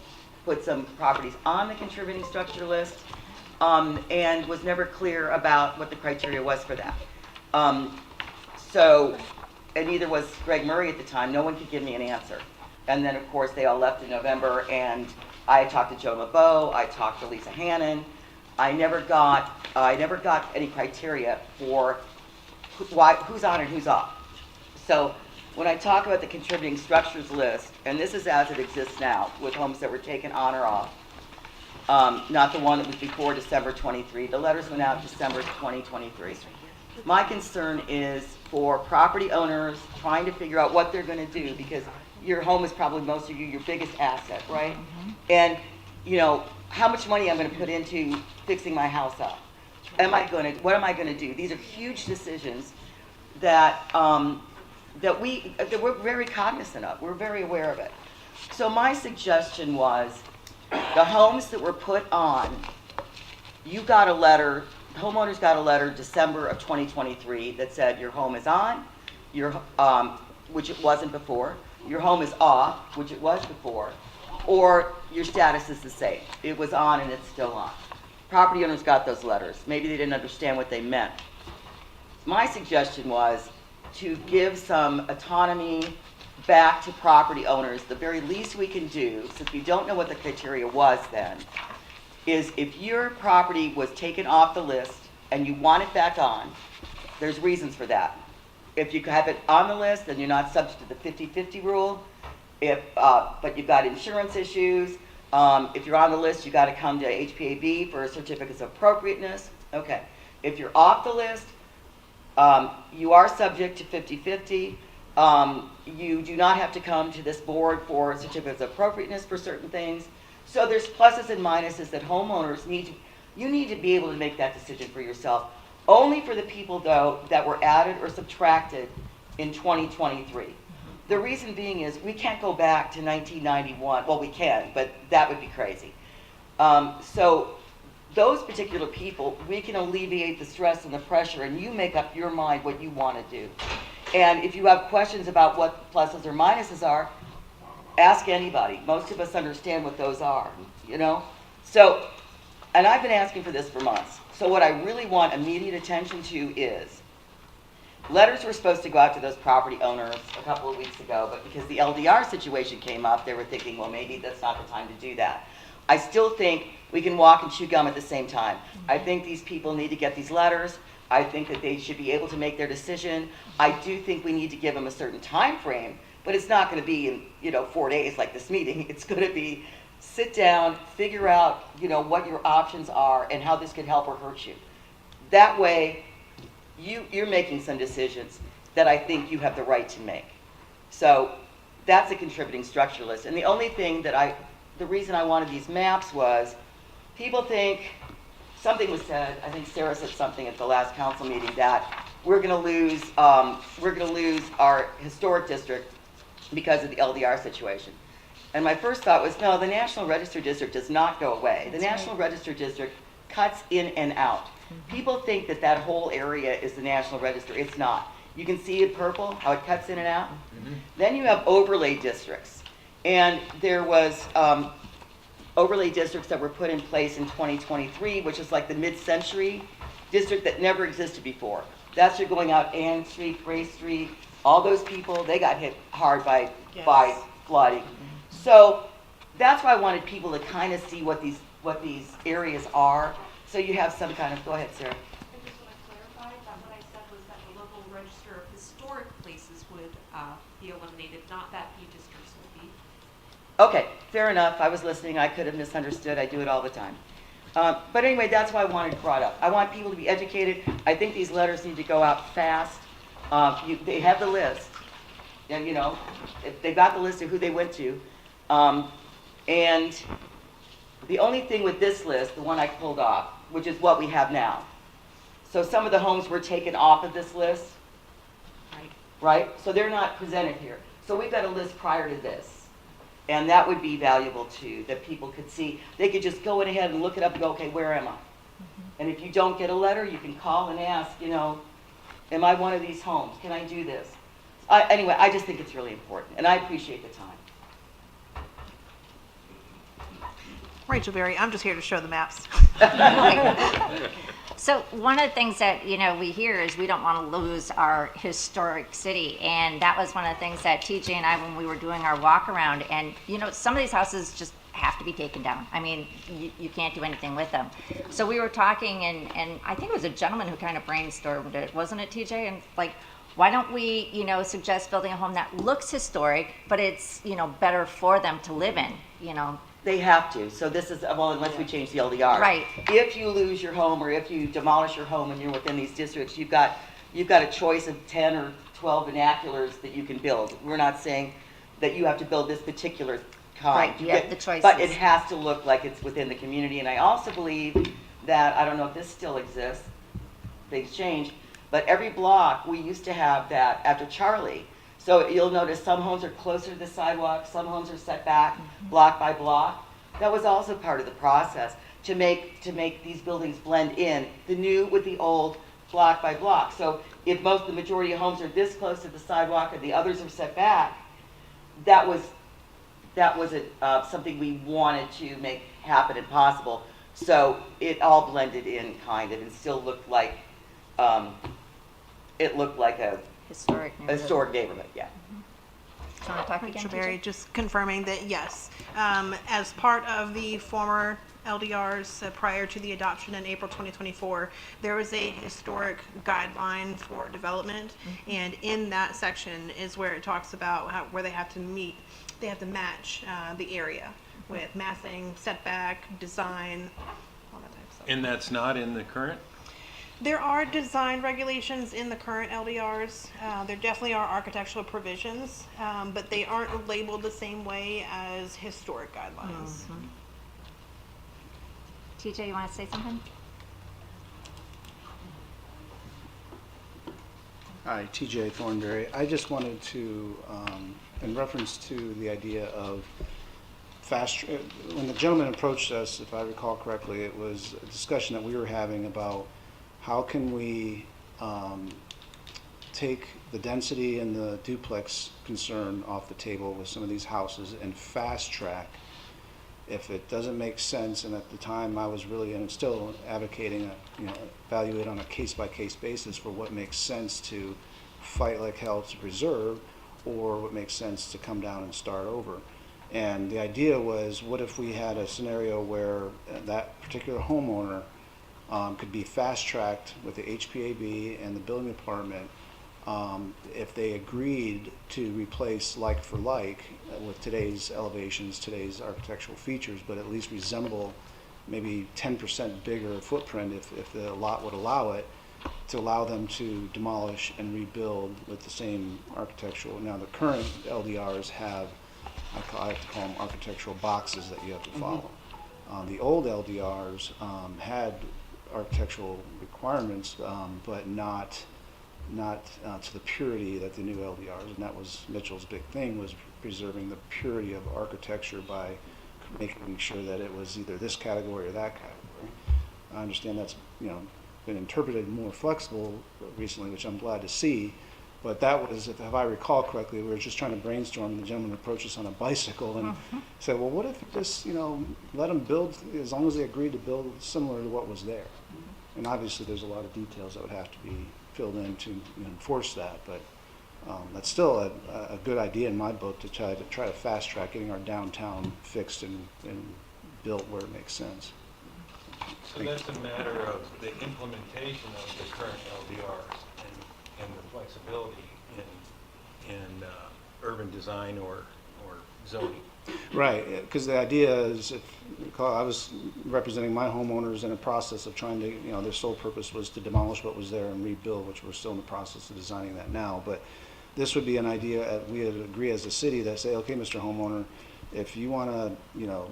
put some properties on the contributing structure list, and was never clear about what the criteria was for that. And neither was Greg Murray at the time. No one could give me an answer. And then, of course, they all left in November, and I talked to Joe LeBeau, I talked to Lisa Hannon. I never got any criteria for who's on and who's off. So when I talk about the contributing structures list, and this is as it exists now, with homes that were taken on or off, not the one that was before December 23. The letters went out December 2023. My concern is for property owners trying to figure out what they're going to do, because your home is probably most of you your biggest asset, right? And you know how much money I'm going to put into fixing my house up. What am I going to do? These are huge decisions that that we're very cognizant of. We're very aware of it. So my suggestion was, the homes that were put on, you got a letter, homeowners got a letter December of 2023 that said your home is on, which it wasn't before, your home is off, which it was before, or your status is the same. It was on and it's still on. Property owners got those letters. Maybe they didn't understand what they meant. My suggestion was to give some autonomy back to property owners. The very least we can do, since we don't know what the criteria was then, is if your property was taken off the list and you want it back on, there's reasons for that. If you have it on the list, then you're not subject to the 50-50 rule. But you've got insurance issues. If you're on the list, you got to come to HPAB for certificates of appropriateness. Okay. If you're off the list, you are subject to 50-50. You do not have to come to this board for certificates of appropriateness for certain things. So there's pluses and minuses that homeowners you need to be able to make that decision for yourself. Only for the people, though, that were added or subtracted in 2023. The reason being is we can't go back to 1991. Well, we can, but that would be crazy. So those particular people, we can alleviate the stress and the pressure, and you make up your mind what you want to do. And if you have questions about what pluses or minuses are, ask anybody. Most of us understand what those are, you know? So, and I've been asking for this for months. So what I really want immediate attention to is, letters were supposed to go out to those property owners a couple of weeks ago, but because the LDR situation came up, they were thinking, well, maybe that's not the time to do that. I still think we can walk and chew gum at the same time. I think these people need to get these letters. I think that they should be able to make their decision. I do think we need to give them a certain time frame, but it's not going to be in 4 days like this meeting. It's going to be sit down, figure out what your options are and how this could help or hurt you. That way, you're making some decisions that I think you have the right to make. So that's a contributing structuralist. And the only thing the reason I wanted these maps was, people think, something was said, I think Sarah said something at the last council meeting, that we're going to lose our historic district because of the LDR situation. And my first thought was, no, the National Register District does not go away. The National Register District cuts in and out. People think that that whole area is the National Register. It's not. You can see in purple how it cuts in and out. Then you have overlay districts. And there was overlay districts that were put in place in 2023, which is like the mid-century district that never existed before. That's you're going out Ann Street, Gray Street, all those people, they got hit hard by flooding. So that's why I wanted people to kind of see what these areas are. So you have some kind of, go ahead, Sarah. I just want to clarify that what I said was that the local register of historic places would be eliminated, not that few districts would be. Okay, fair enough. I was listening. I could have misunderstood. I do it all the time. But anyway, that's why I wanted it brought up. I want people to be educated. I think these letters need to go out fast. They have the list. And, they've got the list of who they went to. And the only thing with this list, the one I pulled off, which is what we have now. So some of the homes were taken off of this list, right? So they're not presented here. So we've got a list prior to this. And that would be valuable too, that people could see. They could just go ahead and look it up and go, okay, where am I? And if you don't get a letter, you can call and ask, am I one of these homes? Can I do this? Anyway, I just think it's really important, and I appreciate the time. Rachel Berry, I'm just here to show the maps. So one of the things that, we hear is we don't want to lose our historic city. And that was one of the things that TJ and I, when we were doing our walk around, and, some of these houses just have to be taken down. I mean, you can't do anything with them. So we were talking, and I think it was a gentleman who kind of brainstormed it, wasn't it, TJ? And like, why don't we, suggest building a home that looks historic, but it's, better for them to live in, They have to. So this is, well, unless we change the LDR. Right. If you lose your home or if you demolish your home and you're within these districts, you've got a choice of 10 or 12 vernaculars that you can build. We're not saying that you have to build this particular kind. Right, you have the choices. But it has to look like it's within the community. And I also believe that, I don't know if this still exists, things change, but every block, we used to have that after Charlie. So you'll notice some homes are closer to the sidewalk, some homes are set back block by block. That was also part of the process to make these buildings blend in, the new with the old, block by block. So if the majority of homes are this close to the sidewalk and the others are set back, that was something we wanted to make happen and possible. So it all blended in kind of and still looked like it looked like a historic neighborhood, yeah. Do you want to talk again, Rachel Berry, TJ? just confirming that yes, as part of the former LDRs prior to the adoption in April 2024, there was a historic guideline for development, and in that section is where it talks about where they have to match the area with massing, setback, design, all that type of stuff. And that's not in the current? There are design regulations in the current LDRs. There definitely are architectural provisions, but they aren't labeled the same way as historic guidelines. TJ, you want to say something? Hi, TJ Thornberry. I just wanted to, in reference to the idea of when the gentleman approached us, if I recall correctly, it was a discussion that we were having about how can we take the density and the duplex concern off the table with some of these houses and fast track if it doesn't make sense. And at the time I was really, and still advocating, evaluate on a case-by-case basis for what makes sense to fight like hell to preserve, or what makes sense to come down and start over. And the idea was, what if we had a scenario where that particular homeowner could be fast-tracked with the HPAB and the building department if they agreed to replace like for like with today's elevations, today's architectural features, but at least resemble maybe 10% bigger footprint if the lot would allow it, to allow them to demolish and rebuild with the same architectural. Now the current LDRs have, I like to call them architectural boxes that you have to follow. The old LDRs had architectural requirements, but not to the purity that the new LDRs, and that was Mitchell's big thing, was preserving the purity of architecture by making sure that it was either this category or that category. I understand that's been interpreted more flexible recently, which I'm glad to see. But that was, if I recall correctly, we were just trying to brainstorm, and the gentleman approached us on a bicycle and said, well, what if you just, let them build, as long as they agreed to build similar to what was there. And obviously there's a lot of details that would have to be filled in to enforce that, but that's still a good idea in my book, to try to fast track getting our downtown fixed and built where it makes sense. So that's a matter of the implementation of the current LDRs and the flexibility in urban design or zoning. Right, because the idea is, if you recall, I was representing my homeowners in a process of trying to, their sole purpose was to demolish what was there and rebuild, which we're still in the process of designing that now. But this would be an idea, we would agree as a city that say, okay, Mr. Homeowner, if you want to,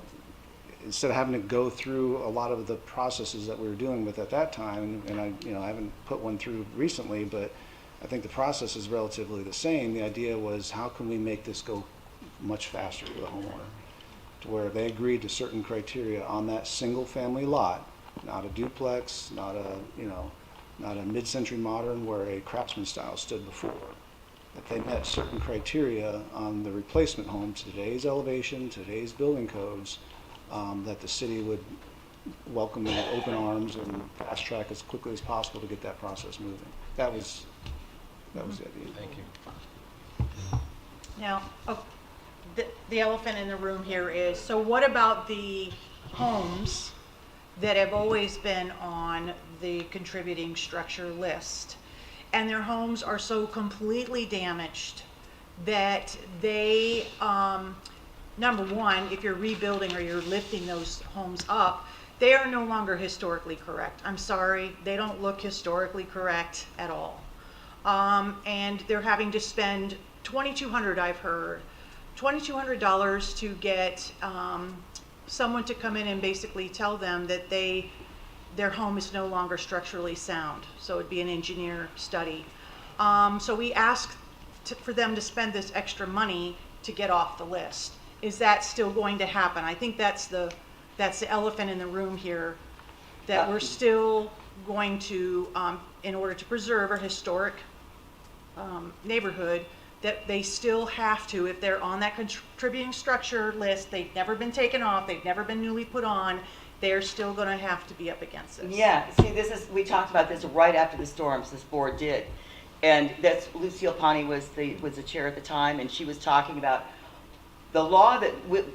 instead of having to go through a lot of the processes that we were dealing with at that time, and I haven't put one through recently, but I think the process is relatively the same. The idea was, how can we make this go much faster for the homeowner, to where they agreed to certain criteria on that single family lot, not a duplex, not a mid-century modern where a craftsman style stood before. That they met certain criteria on the replacement home to today's elevation, today's building codes, that the city would welcome with open arms and fast track as quickly as possible to get that process moving. That was the idea. Thank you. Now, the elephant in the room here is, so what about the homes that have always been on the contributing structure list? And their homes are so completely damaged that they, number one, if you're rebuilding or you're lifting those homes up, they are no longer historically correct. I'm sorry, they don't look historically correct at all. And they're having to spend $2,200, I've heard, $2,200 to get someone to come in and basically tell them that their home is no longer structurally sound. So it'd be an engineer study. So we asked for them to spend this extra money to get off the list. Is that still going to happen? I think that's the elephant in the room here, that we're still going to, in order to preserve a historic neighborhood, that they still have to, if they're on that contributing structure list, they've never been taken off, they've never been newly put on, they're still going to have to be up against this. Yeah, see, we talked about this right after the storms, this board did. And that's, Lucille Ponte was the chair at the time, and she was talking about the law that,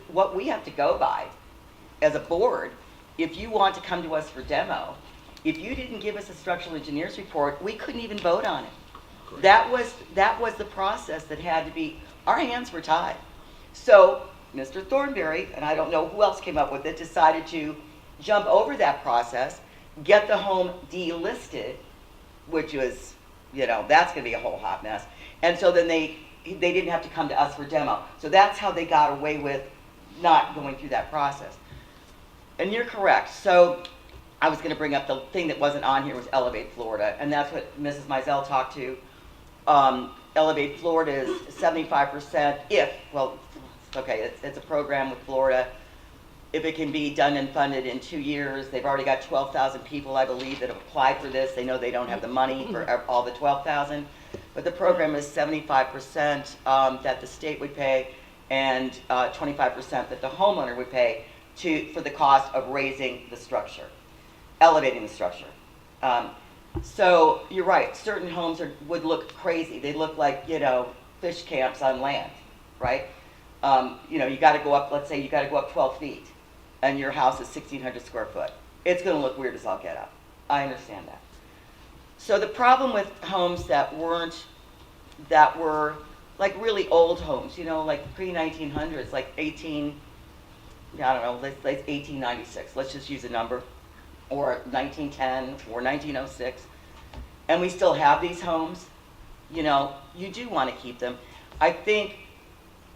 what we have to go by as a board. If you want to come to us for demo, if you didn't give us a structural engineer's report, we couldn't even vote on it. That was the process that had to be, our hands were tied. So Mr. Thornberry, and I don't know who else came up with it, decided to jump over that process get the home delisted, which was, you know, that's gonna be a whole hot mess. And so then they didn't have to come to us for demo. So that's how they got away with not going through that process. And you're correct. So I was gonna bring up the thing that wasn't on here was Elevate Florida, and that's what Mrs. Mizell talked to. Elevate Florida is 75% it's a program with Florida. If it can be done and funded in 2 years, they've already got 12,000 people, I believe, that have applied for this. They know they don't have the money for all the 12,000. But the program is 75% that the state would pay and 25% that the homeowner would pay for the cost of raising the structure, elevating the structure. So you're right, certain homes would look crazy. They look like, you know, fish camps on land, right? You know, you gotta go up, let's say you gotta go up 12 feet and your house is 1,600 square foot. It's gonna look weird as all get up. I understand that. So the problem with homes that were like really old homes, you know, like pre-1900s, like 1896, let's just use a number, or 1910, or 1906, and we still have these homes, you know, you do want to keep them. I think,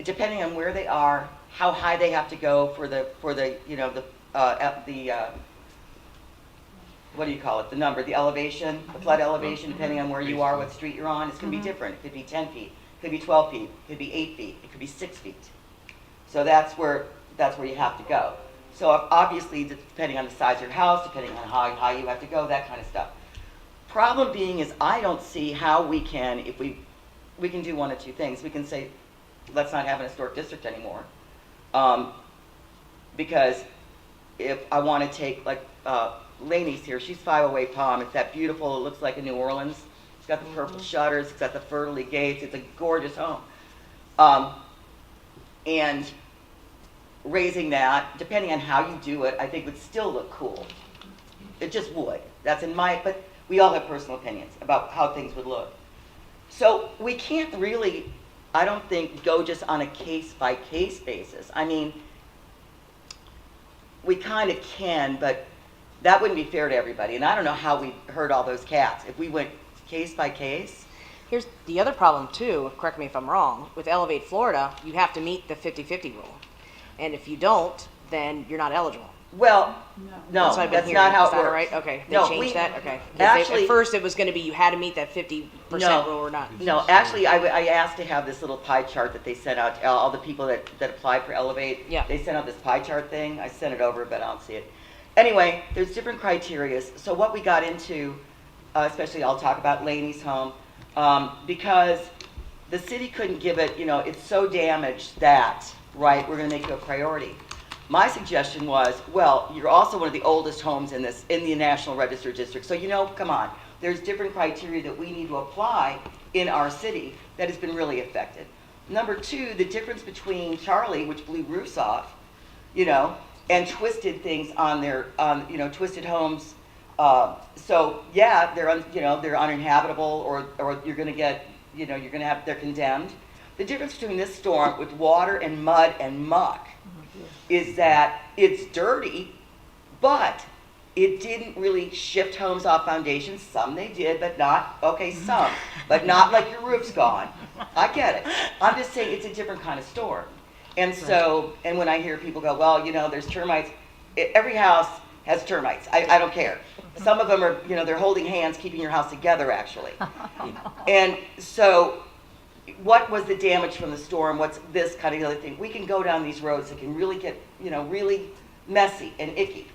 depending on where they are, how high they have to go for the you know, what do you call it, the number, the elevation, the flood elevation, depending on where you are, what street you're on, it's going to be different. It could be 10 feet, it could be 12 feet, it could be 8 feet, it could be 6 feet. So that's where you have to go. So obviously, depending on the size of your house, depending on how high you have to go, that kind of stuff. Problem being is I don't see how we can, if we can do one of two things. We can say, let's not have an historic district anymore. Because if I want to take, like, Laney's here, she's 508 Palm. It's that beautiful, it looks like a New Orleans. It's got the purple shutters, it's got the fertile gates, it's a gorgeous home. And raising that, depending on how you do it, I think would still look cool. It just would. That's but we all have personal opinions about how things would look. So we can't really, I don't think, go just on a case-by-case basis. I mean, we kind of can, but that wouldn't be fair to everybody. And I don't know how we herd all those cats. If we went case by case. Here's the other problem too, correct me if I'm wrong, with Elevate Florida, you have to meet the 50-50 rule. And if you don't, then you're not eligible. Well, no, that's not how it works. Right? Okay, they No, changed that? Okay. Actually, at first it was going to be you had to meet that 50% rule or not. No, actually, I asked to have this little pie chart that they sent out to all the people that applied for Elevate. Yeah. They sent out this pie chart thing. I sent it over, but I don't see it. Anyway, there's different criteria. So what we got into, especially I'll talk about Laney's home, because the city couldn't give it, you know, it's so damaged that, right, we're going to make it a priority. My suggestion was, well, you're also one of the oldest homes in the National Register District. So, you know, come on. There's different criteria that we need to apply in our city that has been really affected. Number two, the difference between Charlie, which blew roofs off, you know, and twisted things on twisted homes. So yeah, they're uninhabitable, or you're going to get, you know, they're condemned. The difference between this storm with water and mud and muck is that it's dirty, but it didn't really shift homes off foundations. Some they did, but not, okay, some, but not like your roof's gone. I get it. I'm just saying it's a different kind of storm. And so, and when I hear people go, well, you know, there's termites, every house has termites. I don't care. Some of them are, you know, they're holding hands, keeping your house together, actually. And so, what was the damage from the storm? What's this kind of other thing? We can go down these roads that can really get, you know, really messy and icky.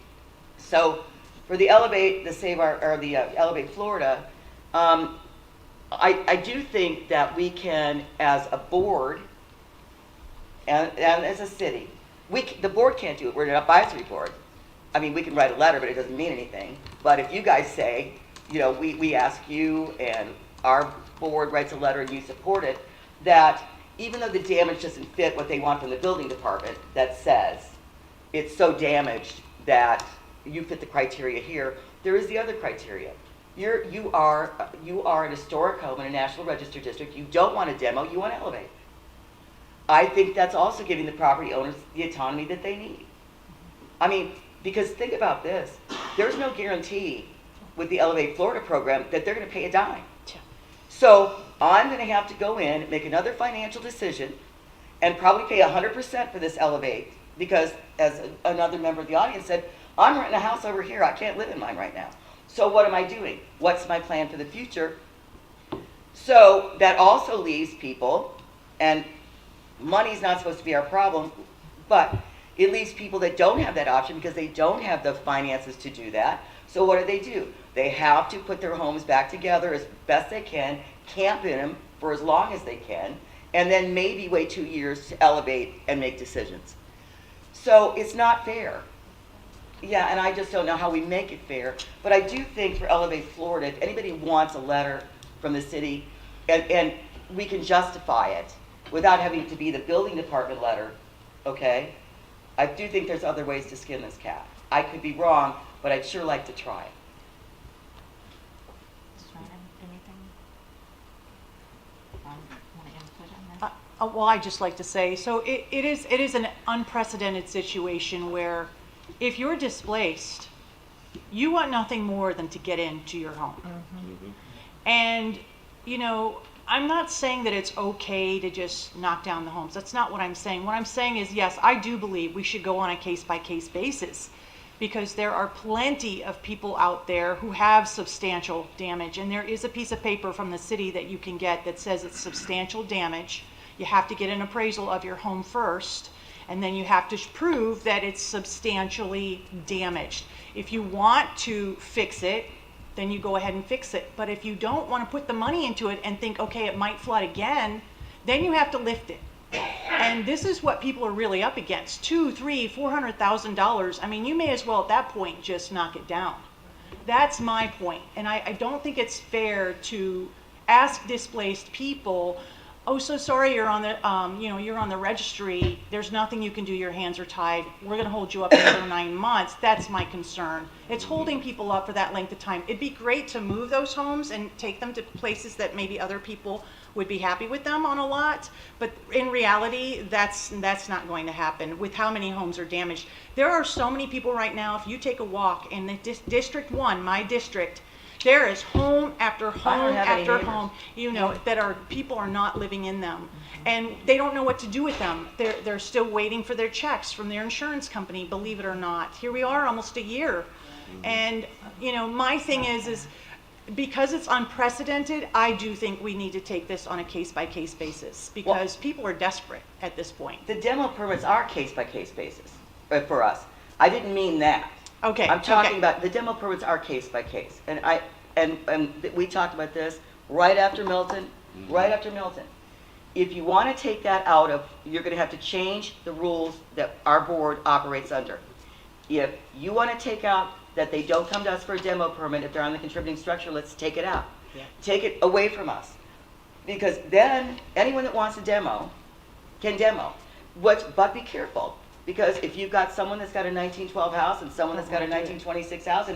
So, for the Elevate, Elevate Florida, I do think that we can, as a board, and as a city, the board can't do it. We're an advisory board. I mean, we can write a letter, but it doesn't mean anything. But if you guys say, you know, we ask you and our board writes a letter and you support it, that even though the damage doesn't fit what they want from the building department, that says it's so damaged that you fit the criteria here, there is the other criteria. You are an historic home in a National Register District. You don't want a demo, you want to elevate. I think that's also giving the property owners the autonomy that they need. I mean, Because think about this, there's no guarantee with the Elevate Florida program that they're gonna pay a dime. So I'm gonna have to go in, make another financial decision, and probably pay 100% for this Elevate, because as another member of the audience said, I'm renting a house over here, I can't live in mine right now. So what am I doing? What's my plan for the future? So that also leaves people, and money's not supposed to be our problem, but it leaves people that don't have that option because they don't have the finances to do that. So what do? They have to put their homes back together as best they can, camp in them for as long as they can, and then maybe wait 2 years to elevate and make decisions. So it's not fair. Yeah, and I just don't know how we make it fair. But I do think for Elevate Florida, if anybody wants a letter from the city, and we can justify it without having to be the building department letter, okay? I do think there's other ways to skin this cat. I could be wrong, but I'd sure like to try. Well, I'd just like to say, so it is an unprecedented situation where if you're displaced, you want nothing more than to get into your home. And, you know, I'm not saying that it's okay to just knock down the homes. That's not what I'm saying. What I'm saying is, yes, I do believe we should go on a case-by-case basis, because there are plenty of people out there who have substantial damage. And there is a piece of paper from the city that you can get that says it's substantial damage. You have to get an appraisal of your home first, and then you have to prove that it's substantially damaged. If you want to fix it, then you go ahead and fix it. But if you don't want to put the money into it and think, okay, it might flood again, then you have to lift it. And this is what people are really up against: $200,000, $300,000, $400,000. I mean, you may as well at that point just knock it down. That's my point. And I don't think it's fair to ask displaced people, oh, so sorry, you're on the, you're on the registry. There's nothing you can do. Your hands are tied. We're going to hold you up another 9 months. That's my concern. It's holding people up for that length of time. It'd be great to move those homes and take them to places that maybe other people would be happy with them on a lot. But in reality, that's not going to happen with how many homes are damaged. There are so many people right now. If you take a walk in the District 1, my district, there is home after home after home, that people are not living in them, and they don't know what to do with them. They're still waiting for their checks from their insurance company, believe it or not. Here we are, almost a year, and my thing is because it's unprecedented, I do think we need to take this on a case-by-case basis, because people are desperate at this point. The demo permits are case-by-case basis for us. I didn't mean that. Okay. I'm talking about the demo permits are case by case, and we talked about this right after Milton, If you want to take that out of, you're going to have to change the rules that our board operates under. If you want to take out that they don't come to us for a demo permit if they're on the contributing structure, let's take it out. Yeah. Take it away from us, because then anyone that wants a demo can demo. But be careful. Because if you've got someone that's got a 1912 house and someone that's got a 1926 house,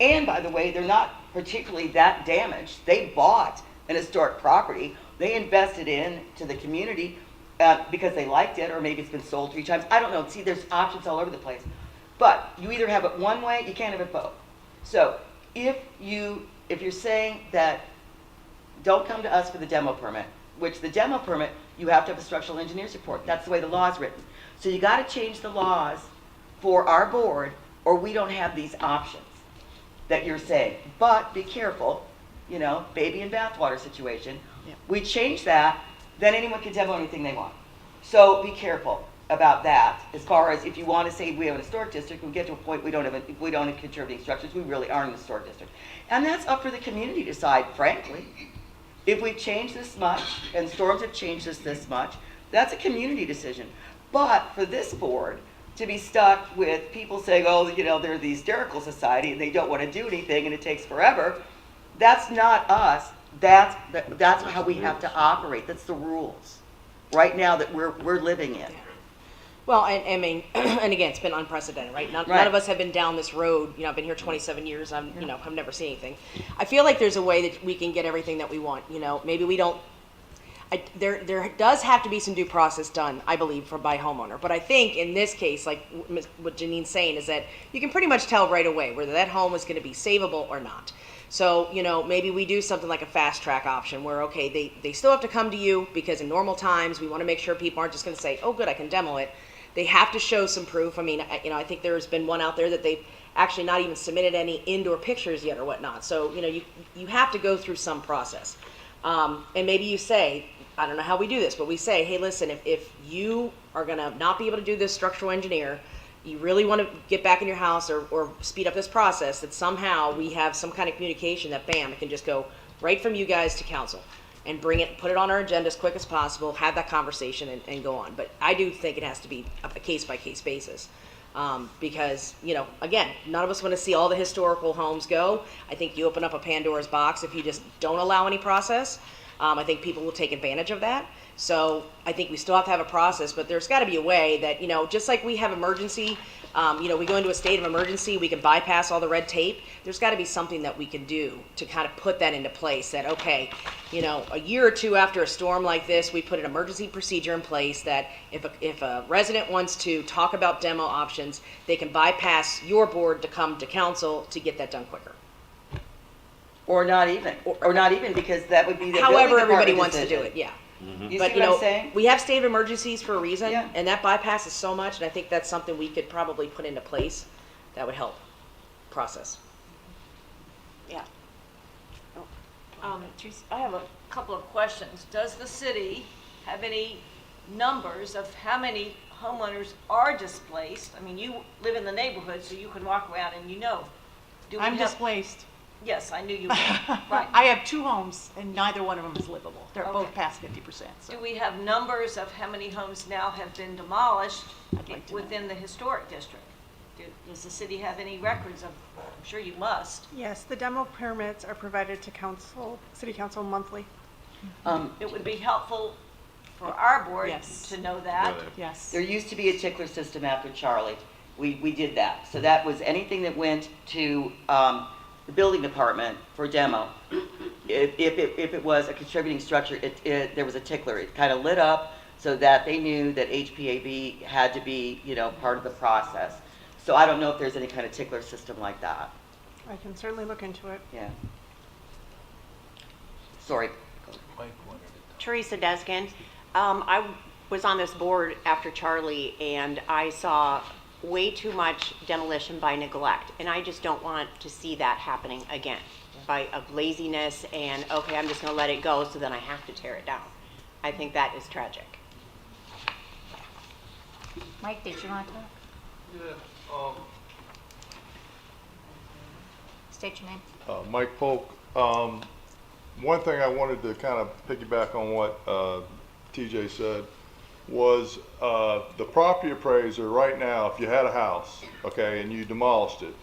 and by the way, they're not particularly that damaged. They bought an historic property. They invested into the community because they liked it, or maybe it's been sold 3 times. I don't know. See, there's options all over the place. But you either have it one way, you can't have it both. So if you're saying that don't come to us for the demo permit, which the demo permit, you have to have a structural engineer's report. That's the way the law is written. So you got to change the laws for our board, or we don't have these options that you're saying. But be careful, baby and bathwater situation. Yeah. We change that, then anyone can demo anything they want. So be careful about that. As far as if you want to say we have an historic district, we get to a point we don't have contributing structures. We really aren't an historic district, and that's up for the community to decide. Frankly, if we've changed this much and storms have changed us this much, that's a community decision. But for this board to be stuck with people saying, oh, they're the hysterical society and they don't want to do anything and it takes forever, that's not us. That's how we have to operate. That's the rules right now that we're living in. Well, and I mean, and again, it's been unprecedented, right? None of us have been down this road. I've been here 27 years. I've never seen anything. I feel like there's a way that we can get everything that we want. Maybe we don't. there does have to be some due process done, I believe, by homeowner. But I think in this case, like what Janine's saying, is that you can pretty much tell right away whether that home is going to be savable or not. So, maybe we do something like a fast track option where, okay, they still have to come to you because in normal times we want to make sure people aren't just going to say, oh, good, I can demo it. They have to show some proof. I mean, I think there's been one out there that they've actually not even submitted any indoor pictures yet or whatnot. So, you have to go through some process. And maybe you say, I don't know how we do this, but we say, hey, listen, if you are going to not be able to do this structural engineer, you really want to get back in your house or speed up this process, that somehow we have some kind of communication that, bam, it can just go right from you guys to council and put it on our agenda as quick as possible, have that conversation and go on. But I do think it has to be a case-by-case basis. Because, again, none of us want to see all the historical homes go. I think you open up a Pandora's box if you just don't allow any process. I think people will take advantage of that. So I think we still have to have a process, but there's got to be a way that, just like we have emergency, we go into a state of emergency, we can bypass all the red tape. There's got to be something that we can do to kind of put that into place that, okay, a year or two after a storm like this, we put an emergency procedure in place that if a resident wants to talk about demo options, they can bypass your board to come to council to get that done quicker. Or not even, because that would be the However building everybody department wants to decision. do it, yeah. You But see what I'm saying? we have state of emergencies for a reason, Yeah. and that bypasses so much, and I think that's something we could probably put into place that would help process. Yeah. Teresa, I have a couple of questions. Does the city have any numbers of how many homeowners are displaced? I mean, you live in the neighborhood, so you can walk around and Do we I'm have- displaced. Yes, I knew you were. Right. I have 2 homes and neither one of them is livable. They're both Okay. past 50%. So. Do we have numbers of how many homes now have been demolished like to within the historic district? Does the city have any records of, I'm sure you must. Yes, the demo permits are provided to city council monthly. It would be helpful for our board Yes. to know that. Yes. There used to be a tickler system after Charlie. We did that. So that was anything that went to the building department for demo. If it was a contributing structure, there was a tickler. It kind of lit up so that they knew that HPAB had to be, part of the process. So I don't know if there's any kind of tickler system like that. I can certainly look into it. Yeah. Sorry. Teresa Deskin. I was on this board after Charlie, and I saw way too much demolition by neglect, and I just don't want to see that happening again of laziness and, okay, I'm just going to let it go, so then I have to tear it down. I think that is tragic. Mike, did you want to talk? Yeah, State your name. Mike Polk. One thing I wanted to kind of piggyback on what TJ said was the property appraiser right now, if you had a house, okay, and you demolished it,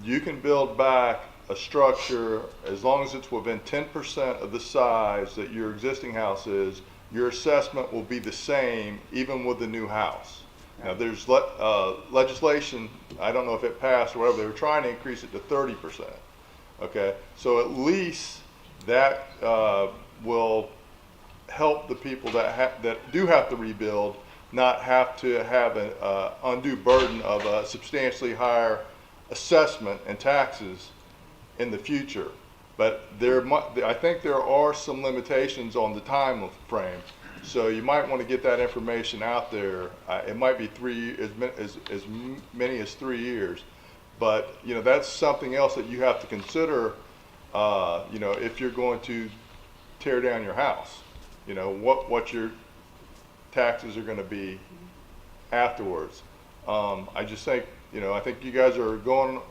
you can build back a structure as long as it's within 10% of the size that your existing house is. Your assessment will be the same even with the new house. Now, there's legislation, I don't know if it passed or whatever, they were trying to increase it to 30%. Okay, so at least that will help the people that do have to rebuild not have to have an undue burden of a substantially higher assessment and taxes in the future. But I think there are some limitations on the time frame. So you might want to get that information out there. It might be as many as 3 years, but that's something else that you have to consider. If you're going to tear down your house, what your taxes are going to be afterwards. I just think I think you guys are going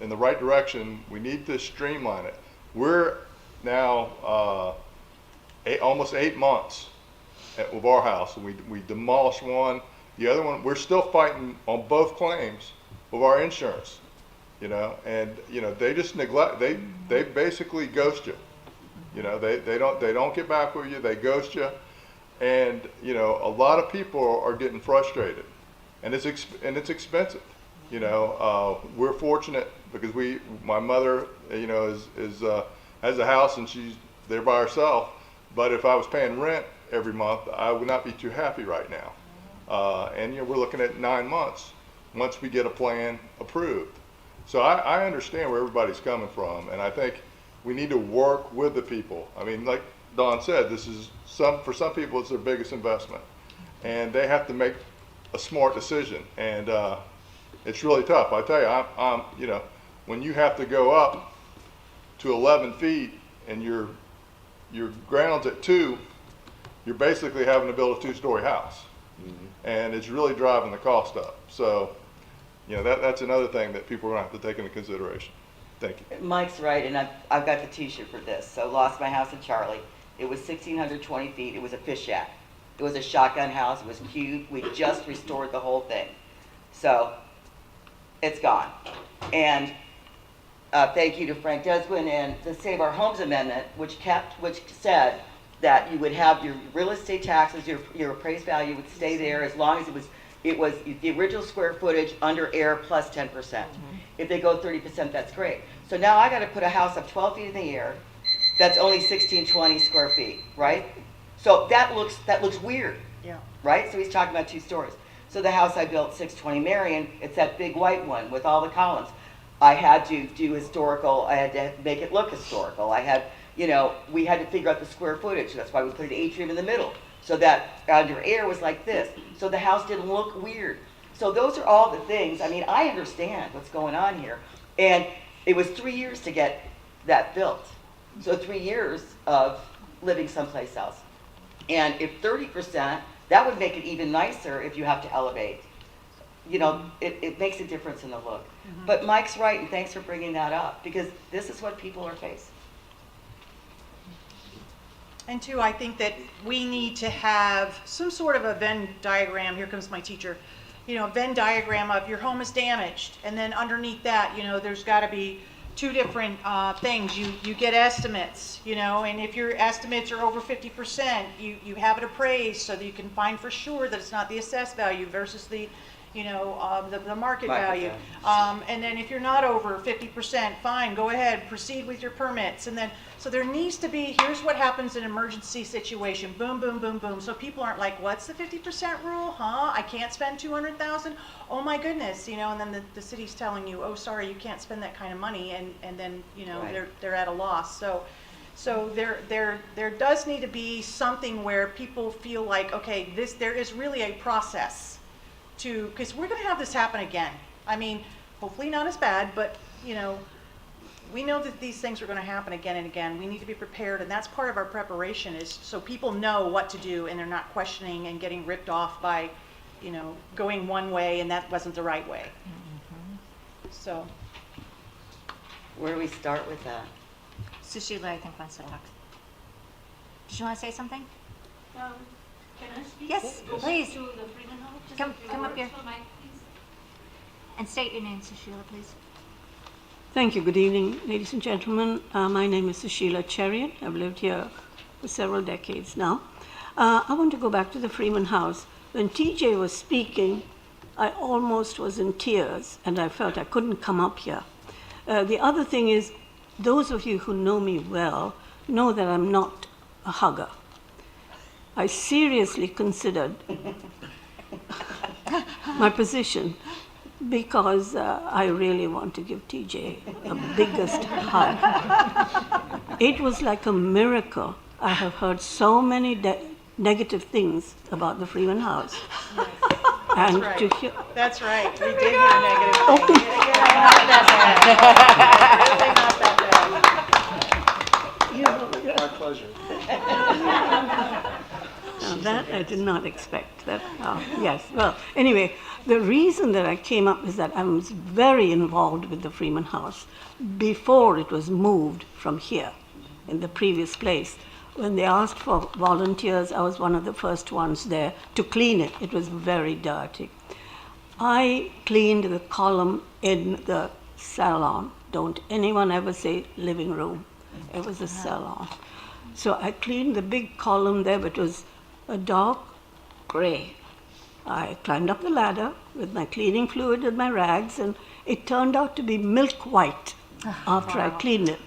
in the right direction. We need to streamline it. We're now almost 8 months with our house. We demolished one. The other one, we're still fighting on both claims with our insurance, and they just neglect. They basically ghost you. They don't get back with you. They ghost you, and a lot of people are getting frustrated, and it's expensive. We're fortunate because my mother has a house and she's there by herself, But if I was paying rent every month, I would not be too happy right now. And we're looking at 9 months once we get a plan approved. So I understand where everybody's coming from, and I think we need to work with the people. I mean, like Don said, this is for some people it's their biggest investment, and they have to make a smart decision. And it's really tough. I tell you, I'm when you have to go up to 11 feet and your ground's at 2, you're basically having to build a 2-story house. And it's really driving the cost up. So, that's another thing that people are going to have to take into consideration. Thank you. Mike's right, and I've got the T-shirt for this. So, lost my house in Charlie. It was 1,620 feet. It was a fish shack. It was a shotgun house. It was cute. We just restored the whole thing. So, it's gone. And thank you to Frank Deswin and the Save Our Homes Amendment, which said that you would have your real estate taxes, your appraised value would stay there as long as it was the original square footage under air plus 10%. If they go 30%, that's great. So now I got to put a house up 12 feet in the air that's only 1,620 square feet, right? So that looks weird, right? So he's talking about 2 stories. So the house I built, 620 Marion, it's that big white one with all the columns. I had to do historical. I had to make it look historical. I had, we had to figure out the square footage. That's why we put an atrium in the middle, so that under air was like this. So the house didn't look weird. So those are all the things. I mean, I understand what's going on here. And it was 3 years to get that built. So 3 years of living someplace else. And if 30%, that would make it even nicer if you have to elevate. It makes a difference in the look. But Mike's right, and thanks for bringing that up, because this is what people are facing. And two, I think that we need to have some sort of a Venn diagram. Here comes my teacher. Venn diagram of your home is damaged, and then underneath that, there's got to be 2 different things. You get estimates, and if your estimates are over 50%, you have it appraised so that you can find for sure that it's not the assessed value versus the the market value. And then if you're not over 50%, fine, go ahead, proceed with your permits. And then, so there needs to be, here's what happens in an emergency situation, boom, boom, boom, boom. So people aren't like, what's the 50% rule? I can't spend 200,000? Oh my goodness, and then the city's telling you, oh, sorry, you can't spend that kind of money. And then, Right. they're at a loss. So there does need to be something where people feel like, okay, there is really a process because we're going to have this happen again. I mean, hopefully not as bad, but we know that these things are going to happen again and again. We need to be prepared, and that's part of our preparation, is so people know what to do and they're not questioning and getting ripped off by, going one way and that wasn't the right way. So. Where do we start with that? Sushila, I think, wants to talk. Did you want to say something? Can I speak? Yes, please. To the Freedom House? Just Come a few up here. words for Mike, please. And state your name, Sushila, please. Thank you. Good evening, ladies and gentlemen. My name is Sushila Chariot. I've lived here for several decades now. I want to go back to the Freeman House. When TJ was speaking, I almost was in tears, and I felt I couldn't come up here. The other thing is, those of you who know me well know that I'm not a hugger. I seriously considered my position because I really want to give TJ the biggest hug. It was like a miracle. I have heard so many negative things about the Freeman House. That's And right. to hear, That's right. We did hear a negative thing. Not that bad. Really not that bad. My pleasure. Now that I did not expect. That yes. Well, anyway, the reason that I came up is that I was very involved with the Freeman House before it was moved from here, in the previous place. When they asked for volunteers, I was one of the first ones there to clean it. It was very dirty. I cleaned the column in the salon. Don't anyone ever say living room. It was a salon. So I cleaned the big column there, but it was a dark gray. I climbed up the ladder with my cleaning fluid and my rags, and it turned out to be milk white after I cleaned it.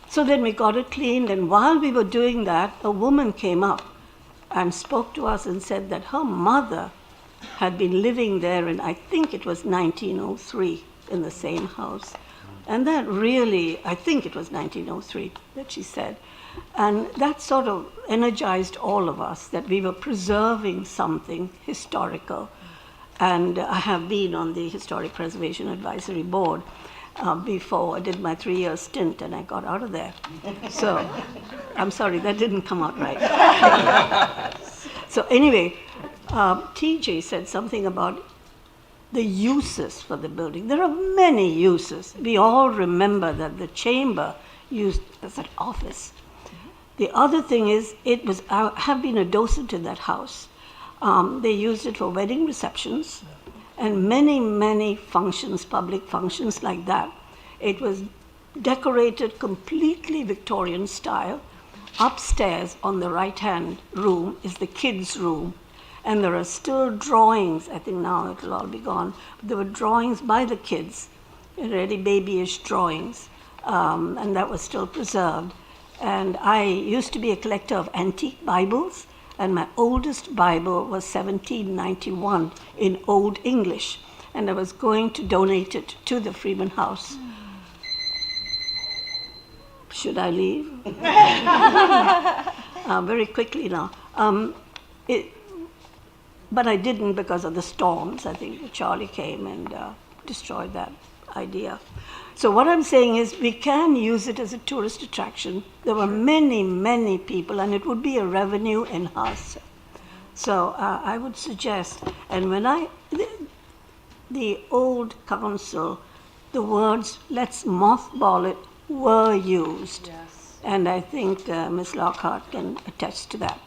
So then we got it cleaned, and while we were doing that, a woman came up and spoke to us and said that her mother had been living there in, I think it was 1903, in the same house. And that really, I think it was 1903 that she said. And that sort of energized all of us, that we were preserving something historical. And I have been on the Historic Preservation Advisory Board before. I did my 3-year stint and I got out of there. So, I'm sorry, that didn't come out right. So anyway, TJ said something about the uses for the building. There are many uses. We all remember that the chamber used as an office. The other thing is, I have been a docent in that house. They used it for wedding receptions and many, many functions, public functions like that. It was decorated completely Victorian style. Upstairs on the right-hand room is the kids' room. And there are still drawings, I think now it'll all be gone, but there were drawings by the kids, really babyish drawings, and that was still preserved. And I used to be a collector of antique Bibles, and my oldest Bible was 1791 in Old English, and I was going to donate it to the Freeman House. Should I leave? Very quickly now. But I didn't because of the storms. I think Charlie came and destroyed that idea. So what I'm saying is we can use it as a tourist attraction. There were many, many people, and it would be a revenue enhancer. So I would suggest, and when the old council, the words, let's mothball it, were used. Yes. And I think Ms. Lockhart can attest to that.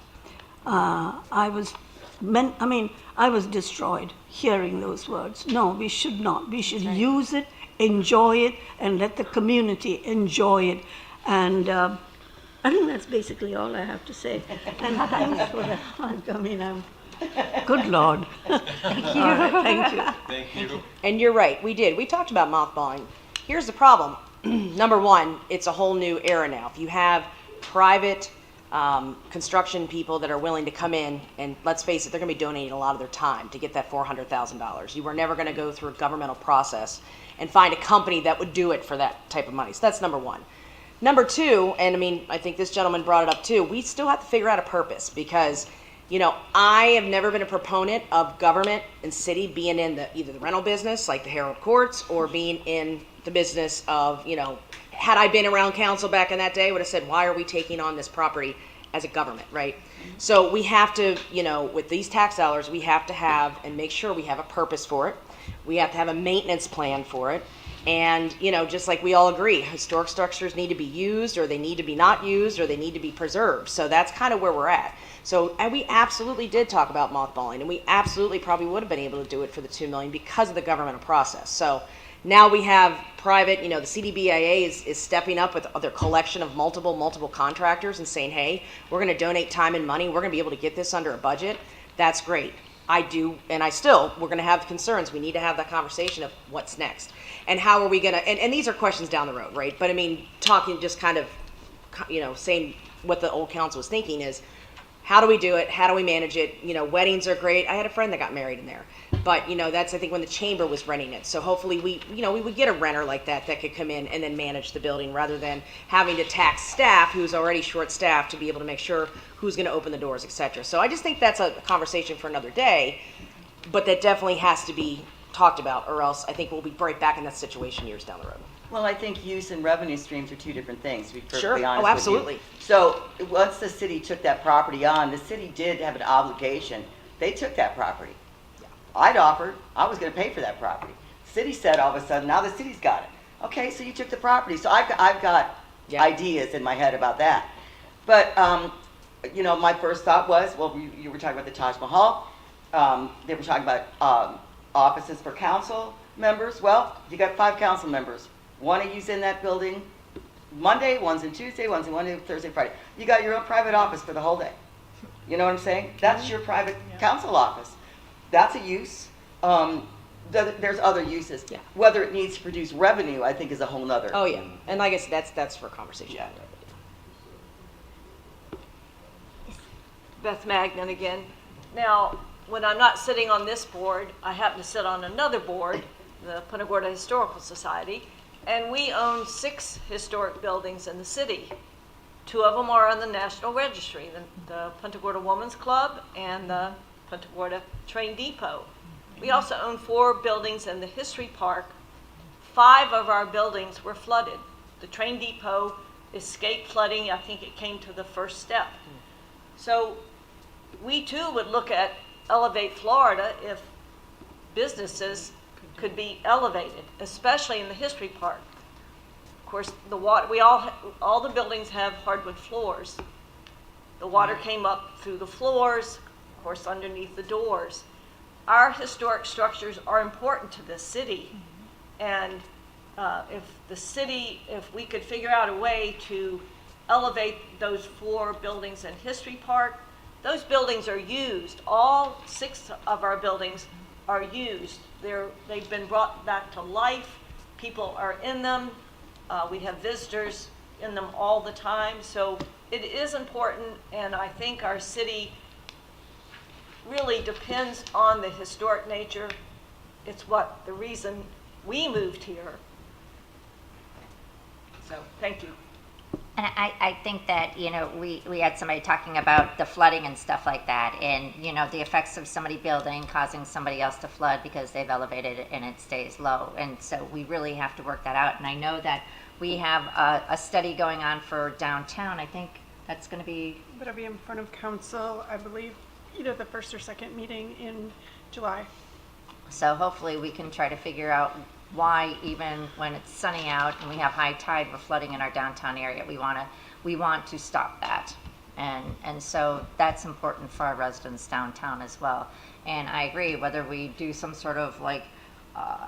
I was destroyed hearing those words. No, we should not. We should use it, enjoy it, and let the community enjoy it. And I think that's basically all I have to say. And thanks for the hug. Good Lord. Thank you. All right, thank you. Thank you. And you're right, we did. We talked about mothballing. Here's the problem. Number one, it's a whole new era now. If you have private construction people that are willing to come in, and let's face it, they're going to be donating a lot of their time to get that $400,000. You were never going to go through a governmental process and find a company that would do it for that type of money. So that's number one. Number two, and I think this gentleman brought it up too, we still have to figure out a purpose because, I have never been a proponent of government and city being in either the rental business, like the Herald Courts, or being in the business of, had I been around council back in that day, I would have said, why are we taking on this property as a government, right? So we have to, with these tax dollars, we have to have and make sure we have a purpose for it. We have to have a maintenance plan for it. And, just like we all agree, historic structures need to be used, or they need to be not used, or they need to be preserved. So that's kind of where we're at. So, and we absolutely did talk about mothballing, and we absolutely probably would have been able to do it for the $2 million because of the governmental process. So now we have private, the CDBIA is stepping up with their collection of multiple contractors and saying, hey, we're going to donate time and money. We're going to be able to get this under a budget. That's great. we're going to have concerns. We need to have that conversation of what's next. And how are we going to, and these are questions down the road, right? But talking just kind of, saying what the old council was thinking is, how do we do it? How do we manage it? Weddings are great. I had a friend that got married in there. But, that's, I think, when the chamber was renting it. So hopefully we would get a renter like that could come in and then manage the building rather than having to tax staff who's already short-staffed to be able to make sure who's going to open the doors, et cetera. So I just think that's a conversation for another day, but that definitely has to be talked about, or else I think we'll be right back in that situation years down the road. Well, I think use and revenue streams are two different things, to be perfectly Sure. honest Oh, absolutely. with you. So once the city took that property on, the city did have an obligation. They took that property. I'd offered, I was going to pay for that property. City said all of a sudden, now the city's got it. Okay, so you took the property. So I've got ideas in my head about that. But, my first thought was, well, you were talking about the Taj Mahal. They were talking about offices for council members. Well, you got 5 council members. One of you's in that building Monday, one's in Tuesday, one's in Wednesday, Thursday, Friday. You got your own private office for the whole day. You know what I'm saying? That's your private council office. That's a use. there's other uses. Yeah. Whether it needs to produce revenue, I think is a whole nother. Oh, yeah, and I guess that's for conversation. Yeah. Beth Magnan again. Now, when I'm not sitting on this board, I happen to sit on another board, the Punta Gorda Historical Society, and we own 6 historic buildings in the city. 2 of them are on the National Registry, the Punta Gorda Women's Club and the Punta Gorda Train Depot. We also own 4 buildings in the History Park. 5 of our buildings were flooded. The Train Depot escaped flooding. I think it came to the first step. So we too would look at Elevate Florida if businesses could be elevated, especially in the History Park. Of course, the water, all the buildings have hardwood floors. The water came up through the floors, of course, underneath the doors. Our historic structures are important to this city, and if we could figure out a way to elevate those 4 buildings in History Park, those buildings are used. All 6 of our buildings are used. They've been brought back to life. People are in them. We have visitors in them all the time. So it is important, and I think our city really depends on the historic nature. It's the reason we moved here. So, thank you. And I think that, we had somebody talking about the flooding and stuff like that, and, the effects of somebody building causing somebody else to flood because they've elevated it and it stays low. And so we really have to work that out. And I know that we have a study going on for downtown. I think that's going to be... It'll be in front of council, I believe, either the first or second meeting in July. So hopefully we can try to figure out why, even when it's sunny out and we have high tide, we're flooding in our downtown area. We want to stop that. And so that's important for our residents downtown as well. And I agree, whether we do some sort of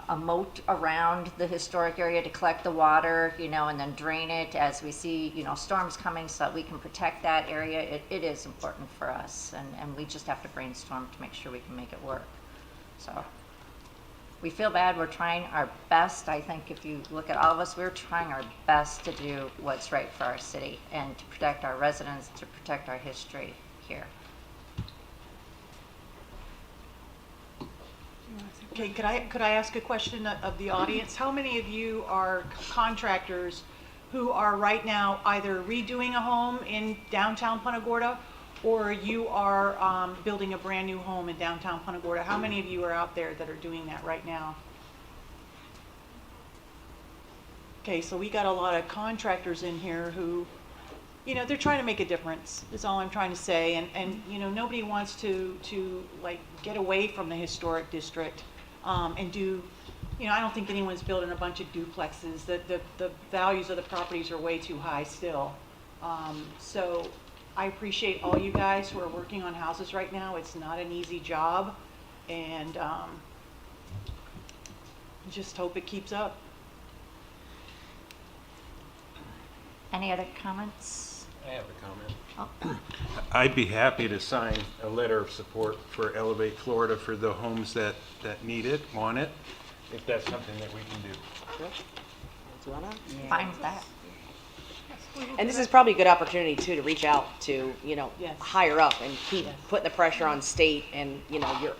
a moat around the historic area to collect the water, and then drain it as we see, storms coming so that we can protect that area. It is important for us, and we just have to brainstorm to make sure we can make it work. So we feel bad. We're trying our best. I think if you look at all of us, we're trying our best to do what's right for our city and to protect our residents, to protect our history here. Okay, could I ask a question of the audience? How many of you are contractors who are right now either redoing a home in downtown Punta Gorda, or you are building a brand new home in downtown Punta Gorda? How many of you are out there that are doing that right now? Okay, so we got a lot of contractors in here who, they're trying to make a difference, is all I'm trying to say. And nobody wants to get away from the historic district and do, I don't think anyone's building a bunch of duplexes. The values of the properties are way too high still. So I appreciate all you guys who are working on houses right now. It's not an easy job, and just hope it keeps up. Any other comments? I have a comment. I'd be happy to sign a letter of support for Elevate Florida for the homes that need it, want it, if that's something that we can do. Fine with that. And this is probably a good opportunity too to reach out to, Yes. higher up and keep putting the pressure on state and,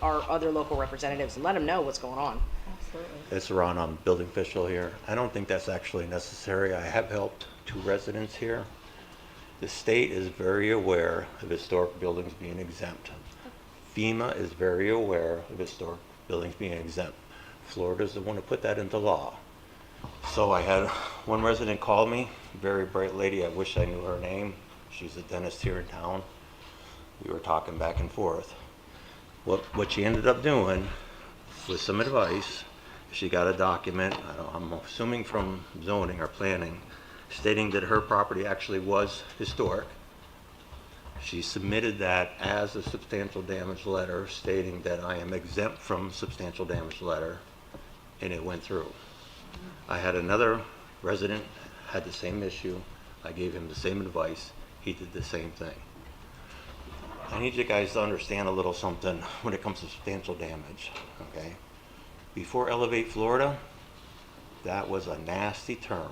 our other local representatives and let them know what's going on. Absolutely. It's Ron, I'm building official here. I don't think that's actually necessary. I have helped 2 residents here. The state is very aware of historic buildings being exempt. FEMA is very aware of historic buildings being exempt. Florida's the one to put that into law. So I had one resident call me, very bright lady. I wish I knew her name. She's a dentist here in town. We were talking back and forth. What she ended up doing, with some advice, she got a document, I'm assuming from zoning or planning, stating that her property actually was historic. She submitted that as a substantial damage letter stating that I am exempt from substantial damage letter, and it went through. I had another resident had the same issue. I gave him the same advice. He did the same thing. I need you guys to understand a little something when it comes to substantial damage, okay? Before Elevate Florida, that was a nasty term.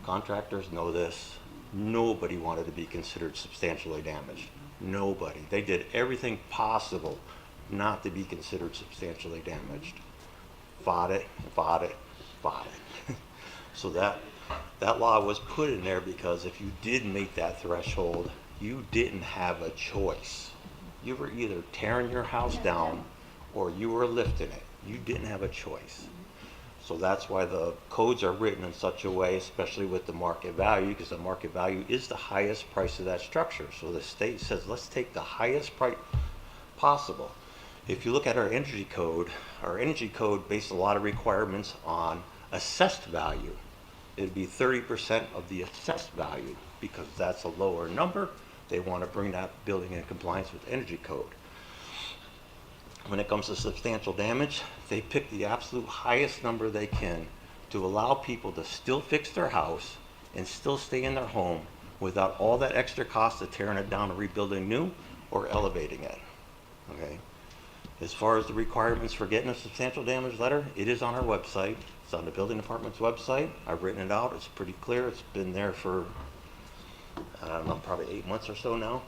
Contractors know this. Nobody wanted to be considered substantially damaged. Nobody. They did everything possible not to be considered substantially damaged. Fought it, fought it, fought it. So that law was put in there because if you did make that threshold, you didn't have a choice. You were either tearing your house down or you were lifting it. You didn't have a choice. So that's why the codes are written in such a way, especially with the market value, because the market value is the highest price of that structure. So the state says, let's take the highest price possible. If you look at our energy code based a lot of requirements on assessed value. It'd be 30% of the assessed value because that's a lower number. They want to bring that building in compliance with energy code. When it comes to substantial damage, they pick the absolute highest number they can to allow people to still fix their house and still stay in their home without all that extra cost of tearing it down and rebuilding new or elevating it. Okay. As far as the requirements for getting a substantial damage letter, it is on our website. It's on the building department's website. I've written it out. It's pretty clear. It's been there for, I don't know, probably 8 months or so now.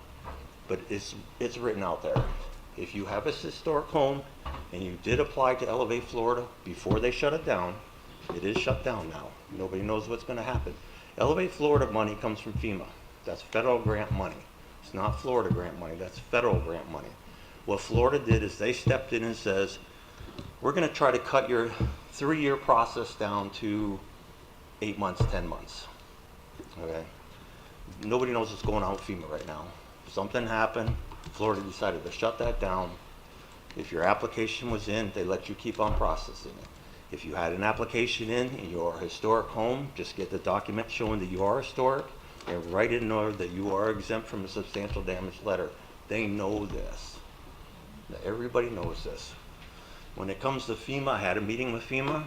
But it's written out there. If you have a historic home and you did apply to Elevate Florida before they shut it down, it is shut down now. Nobody knows what's going to happen. Elevate Florida money comes from FEMA. That's federal grant money. It's not Florida grant money. That's federal grant money. What Florida did is they stepped in and says, we're going to try to cut your 3-year process down to 8 months, 10 months. Okay? Nobody knows what's going on with FEMA right now. Something happened. Florida decided to shut that down. If your application was in, they let you keep on processing it. If you had an application in your historic home, just get the document showing that you are historic and write in there that you are exempt from a substantial damage letter. They know this. Everybody knows this. When it comes to FEMA, I had a meeting with FEMA.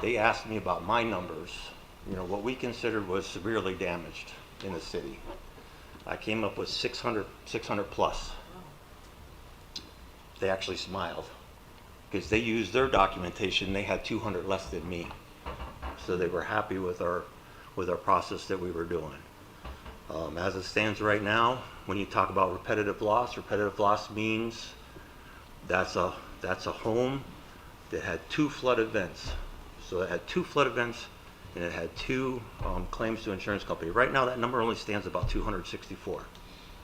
They asked me about my numbers, what we considered was severely damaged in the city. I came up with 600 plus. They actually smiled because they used their documentation. They had 200 less than me. So they were happy with our process that we were doing. As it stands right now, when you talk about repetitive loss means that's a home that had 2 flood events. So it had 2 flood events and it had 2 claims to insurance company. Right now that number only stands about 264.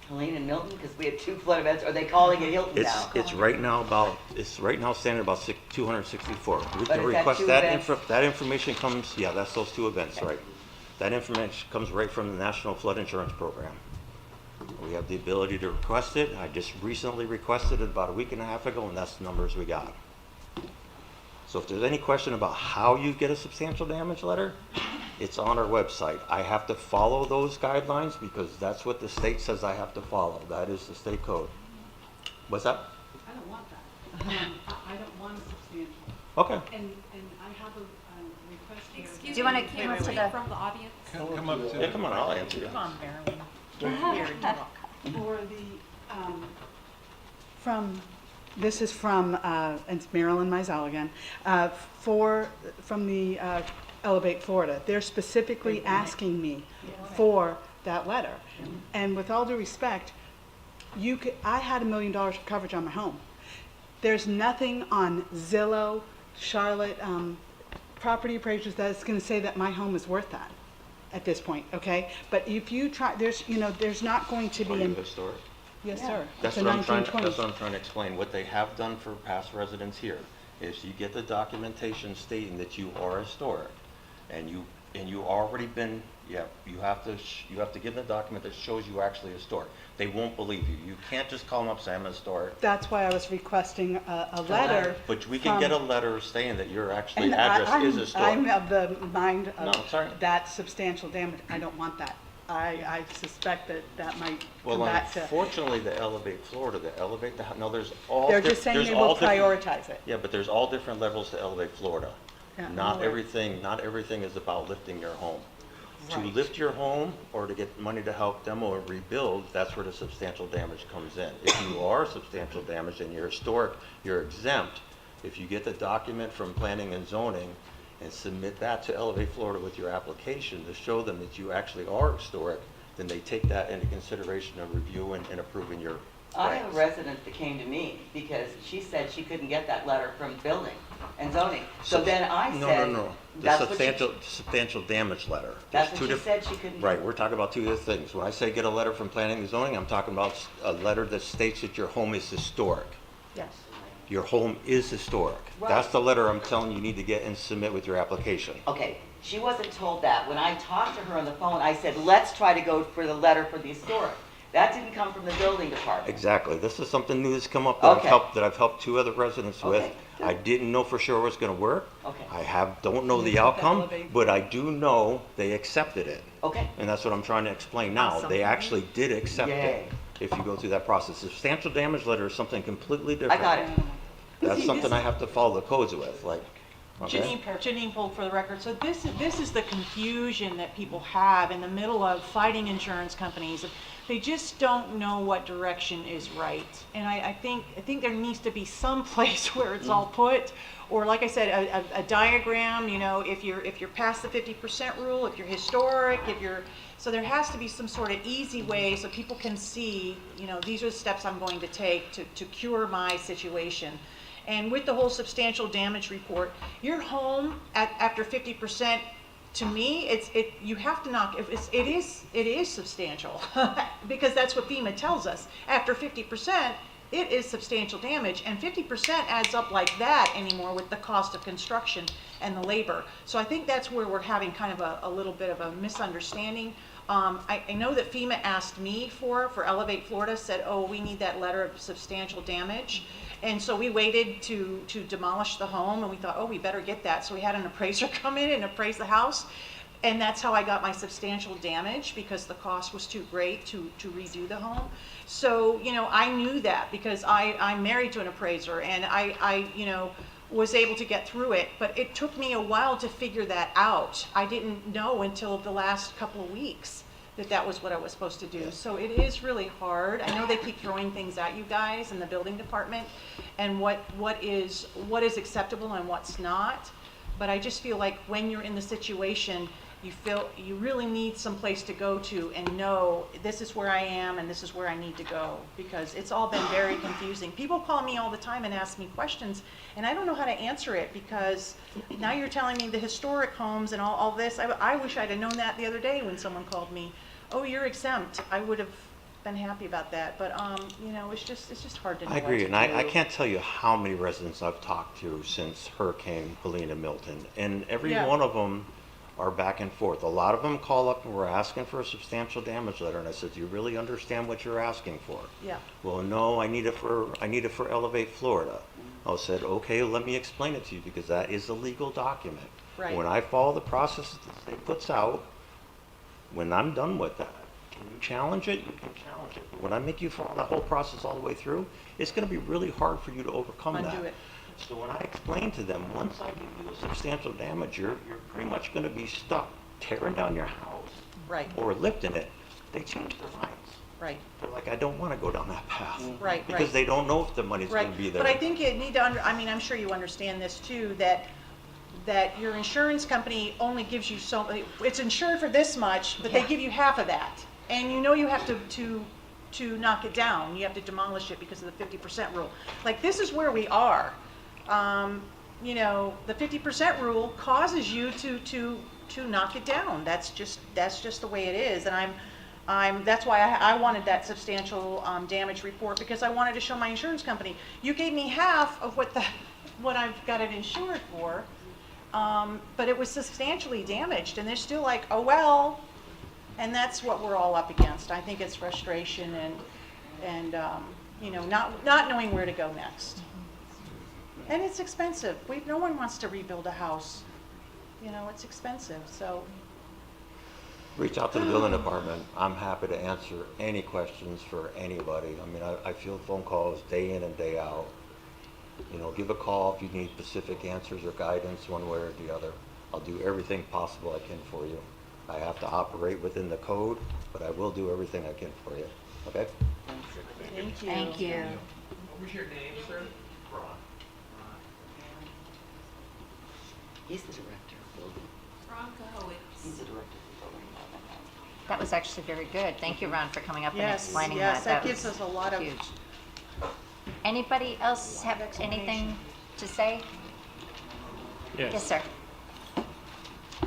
Helene and Milton, because we had 2 flood events. Are they calling it Hilton now? It's right now standing about 264. We But can is that request 2 that events? that information comes, yeah, that's those 2 events, right. That information comes right from the National Flood Insurance Program. We have the ability to request it. I just recently requested it about a week and a half ago, and that's the numbers we got. So if there's any question about how you get a substantial damage letter, it's on our website. I have to follow those guidelines because that's what the state says I have to follow. That is the state code. What's that? I don't want that. I don't want a substantial. Okay. And I have a request here. Do you want to come up to the? From the audience? Come up to. Yeah, come on, I'll answer you. Come on, Marilyn. Here, talk. For the, this is from, it's Marilyn Mizell again, from the Elevate Florida. They're specifically asking me for that letter. And with all due respect, I had $1 million of coverage on my home. There's nothing on Zillow, Charlotte, property appraisers that's going to say that my home is worth that at this point, okay? But if you try, there's not going to be. Are you historic? Yes, sir. That's It's a what I'm trying 1920s. that's what I'm trying to explain. What they have done for past residents here is you get the documentation stating that you are historic and you already been, you have to give the document that shows you actually historic. They won't believe you. You can't just call them up and say I'm historic. That's why I was requesting a letter. But we can get a letter saying that your actually And address is historic. I'm of the mind No, of sorry. that substantial damage. I don't want that. I suspect that might come Well, back to. unfortunately, the Elevate Florida, there's They're just saying they will prioritize it. Yeah, but there's all different levels to Elevate Florida. Yeah, Not I'm aware. everything is about lifting your home. To Right. lift your home or to get money to help demo or rebuild, that's where the substantial damage comes in. If you are substantial damage and you're historic, you're exempt, If you get the document from planning and zoning and submit that to Elevate Florida with your application to show them that you actually are historic, then they take that into consideration of reviewing and approving your I have a plans. resident that came to me because she said she couldn't get that letter from building and zoning. So then I said, No. The that's what she, substantial damage letter. that's There's what two she said different- she couldn't Right, get. we're talking about two different things. When I say get a letter from planning and zoning, I'm talking about a letter that states that your home is historic. Yes. Your home is historic. Right. That's the letter I'm telling you need to get and submit with your application. Okay, she wasn't told that. When I talked to her on the phone, I said, let's try to go for the letter for the historic. That didn't come from the building department. Exactly. This is something new that's come up that Okay. I've helped two other residents with. Okay, I didn't know for sure it was gonna work. Okay. Don't know the outcome, but I do know they accepted it. Okay. And that's what I'm trying to explain now. Awesome. They actually did accept Yay. it if you go through that process. Substantial damage letter is something completely different. I got it. That's See, something this- I have to follow the codes with, like, okay? Janine Polk for the record. So this is the confusion that people have in the middle of fighting insurance companies. They just don't know what direction is right. And I think there needs to be some place where it's all put, or like I said, a diagram, you know, if you're past the 50% rule, if you're historic, so there has to be some sort of easy way so people can see, you know, these are the steps I'm going to take to cure my situation. And with the whole substantial damage report, your home after 50%, to me, you have to knock. It is substantial because that's what FEMA tells us. After 50%, it is substantial damage, and 50% adds up like that anymore with the cost of construction and the labor. So I think that's where we're having kind of a little bit of a misunderstanding. I know that FEMA asked me for Elevate Florida, said, oh, we need that letter of substantial damage. And so we waited to demolish the home, and we thought, oh, we better get that. So we had an appraiser come in and appraise the house. And that's how I got my substantial damage, because the cost was too great to redo the home. So, you know, I knew that because I'm married to an appraiser, and I you know, was able to get through it. But it took me a while to figure that out. I didn't know until the last couple of weeks that was what I was supposed to do. So it is really hard. I know they keep throwing things at you guys in the building department, and what is acceptable and what's not. But I just feel like when you're in the situation, you feel you really need some place to go to and know this is where I am and this is where I need to go, because it's all been very confusing. People call me all the time and ask me questions, and I don't know how to answer it, because now you're telling me the historic homes and all this. I wish I'd have known that the other day when someone called me, oh, you're exempt. I would have been happy about that, but you know, it's just hard to know. I agree, what and to I do. can't tell you how many residents I've talked to since Hurricane Helene and Milton, and every Yeah. one of them are back and forth. A lot of them call up and we're asking for a substantial damage letter, and I said, do you really understand what you're asking for? Yeah. Well, no, I need it for Elevate Florida. I said, okay, let me explain it to you, because that is a legal document. Right. When I follow the process that the state puts out, when I'm done with that, can you challenge it? You can challenge it. When I make you follow that whole process all the way through, it's going to be really hard for you to overcome Undo that. it. So when I explain to them, once I give you a substantial damage, you're pretty much going to be stuck tearing down your house Right. or lifting it, they change their minds. Right. They're like, I don't want to go down that path. Right, Because right. they don't know if the money's going Right, to be there. but I think you need to I mean, I'm sure you understand this too, that your insurance company only gives you it's insured for this much, but they give you half of that. And you know you have to knock it down. You have to demolish it because of the 50% rule. Like, this is where we are. You know, the 50% rule causes you to knock it down. That's just the way it is. And that's why I wanted that substantial damage report, because I wanted to show my insurance company, you gave me half of what I've got it insured for, but it was substantially damaged, and they're still like, oh well. And that's what we're all up against. I think it's frustration and you know, not knowing where to go next. And it's expensive. No one wants to rebuild a house. You know, it's expensive. So Reach out to the building department. I'm happy to answer any questions for anybody. I mean, I field phone calls day in and day out. You know, give a call if you need specific answers or guidance one way or the other. I'll do everything possible I can for you. I have to operate within the code, but I will do everything I can for you. Okay? thank you. Thank you. What was your name, sir? He's the director of building. He's the director of building. That was actually very good. Thank you, Ron, for coming up and Yes, explaining yes, that. that gives was us a lot of- huge. Anybody else have anything to say? Yes, sir.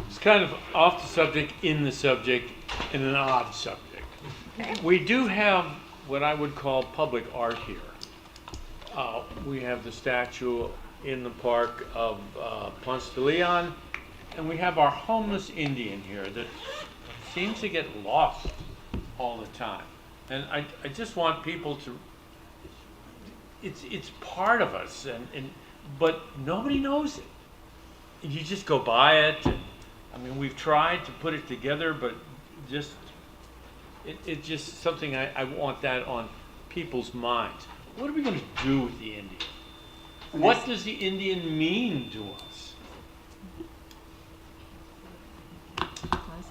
It's kind of off the subject, in the subject, in an odd subject. We do have what I would call public art here. We have the statue in the park of Ponce de Leon, and we have our homeless Indian here that seems to get lost all the time. And I just want people to, it's part of us, but nobody knows it. You just go by it, and, I mean, we've tried to put it together, but just, it's just something I want that on people's minds. What are we going to do with the Indian? What does the Indian mean to us?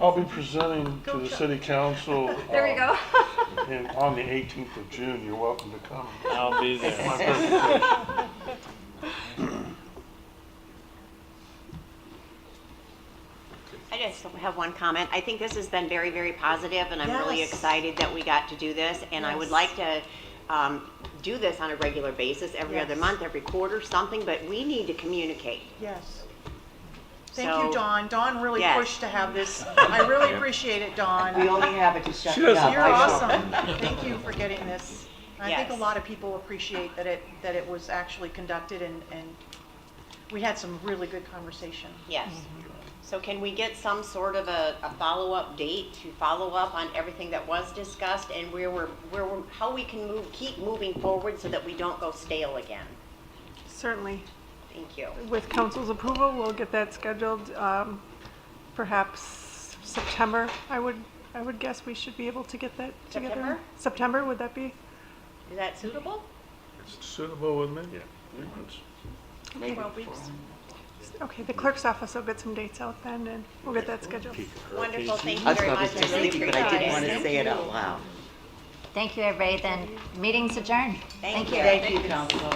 I'll be presenting to the city council. There we go. On the 18th of June. You're welcome to come. I'll be there. My presentation. I just have one comment. I think this has been very, very positive, and I'm really Yes. excited that we got to do this. And I would Yes. like to do this on a regular basis, every other Yes. month, every quarter, something, but we need to communicate. Yes. Thank So- you, Dawn. Dawn really Yes. pushed to have this. I really appreciate it, Dawn. We only have it to shut She it doesn't up. You're I know. awesome. Thank you for getting this. I think a Yes. lot of people appreciate that it was actually conducted and we had some really good conversation. Yes. So can we get some sort of a follow-up date to follow up on everything that was discussed and how we can keep moving forward so that we don't go stale again? Certainly. Thank you. With council's approval, we'll get that scheduled, perhaps September. I would guess we should be able to get that together. September? September, would that be? Is that suitable? It's suitable with me? Yeah. Maybe 12 weeks. Okay, the clerk's office will get some dates out then, and we'll get that scheduled. Wonderful, thank I you very was much. just thinking, but I didn't want to say it out loud. Thank you, everybody. Then meeting's adjourned. Thank you. Thank you, council.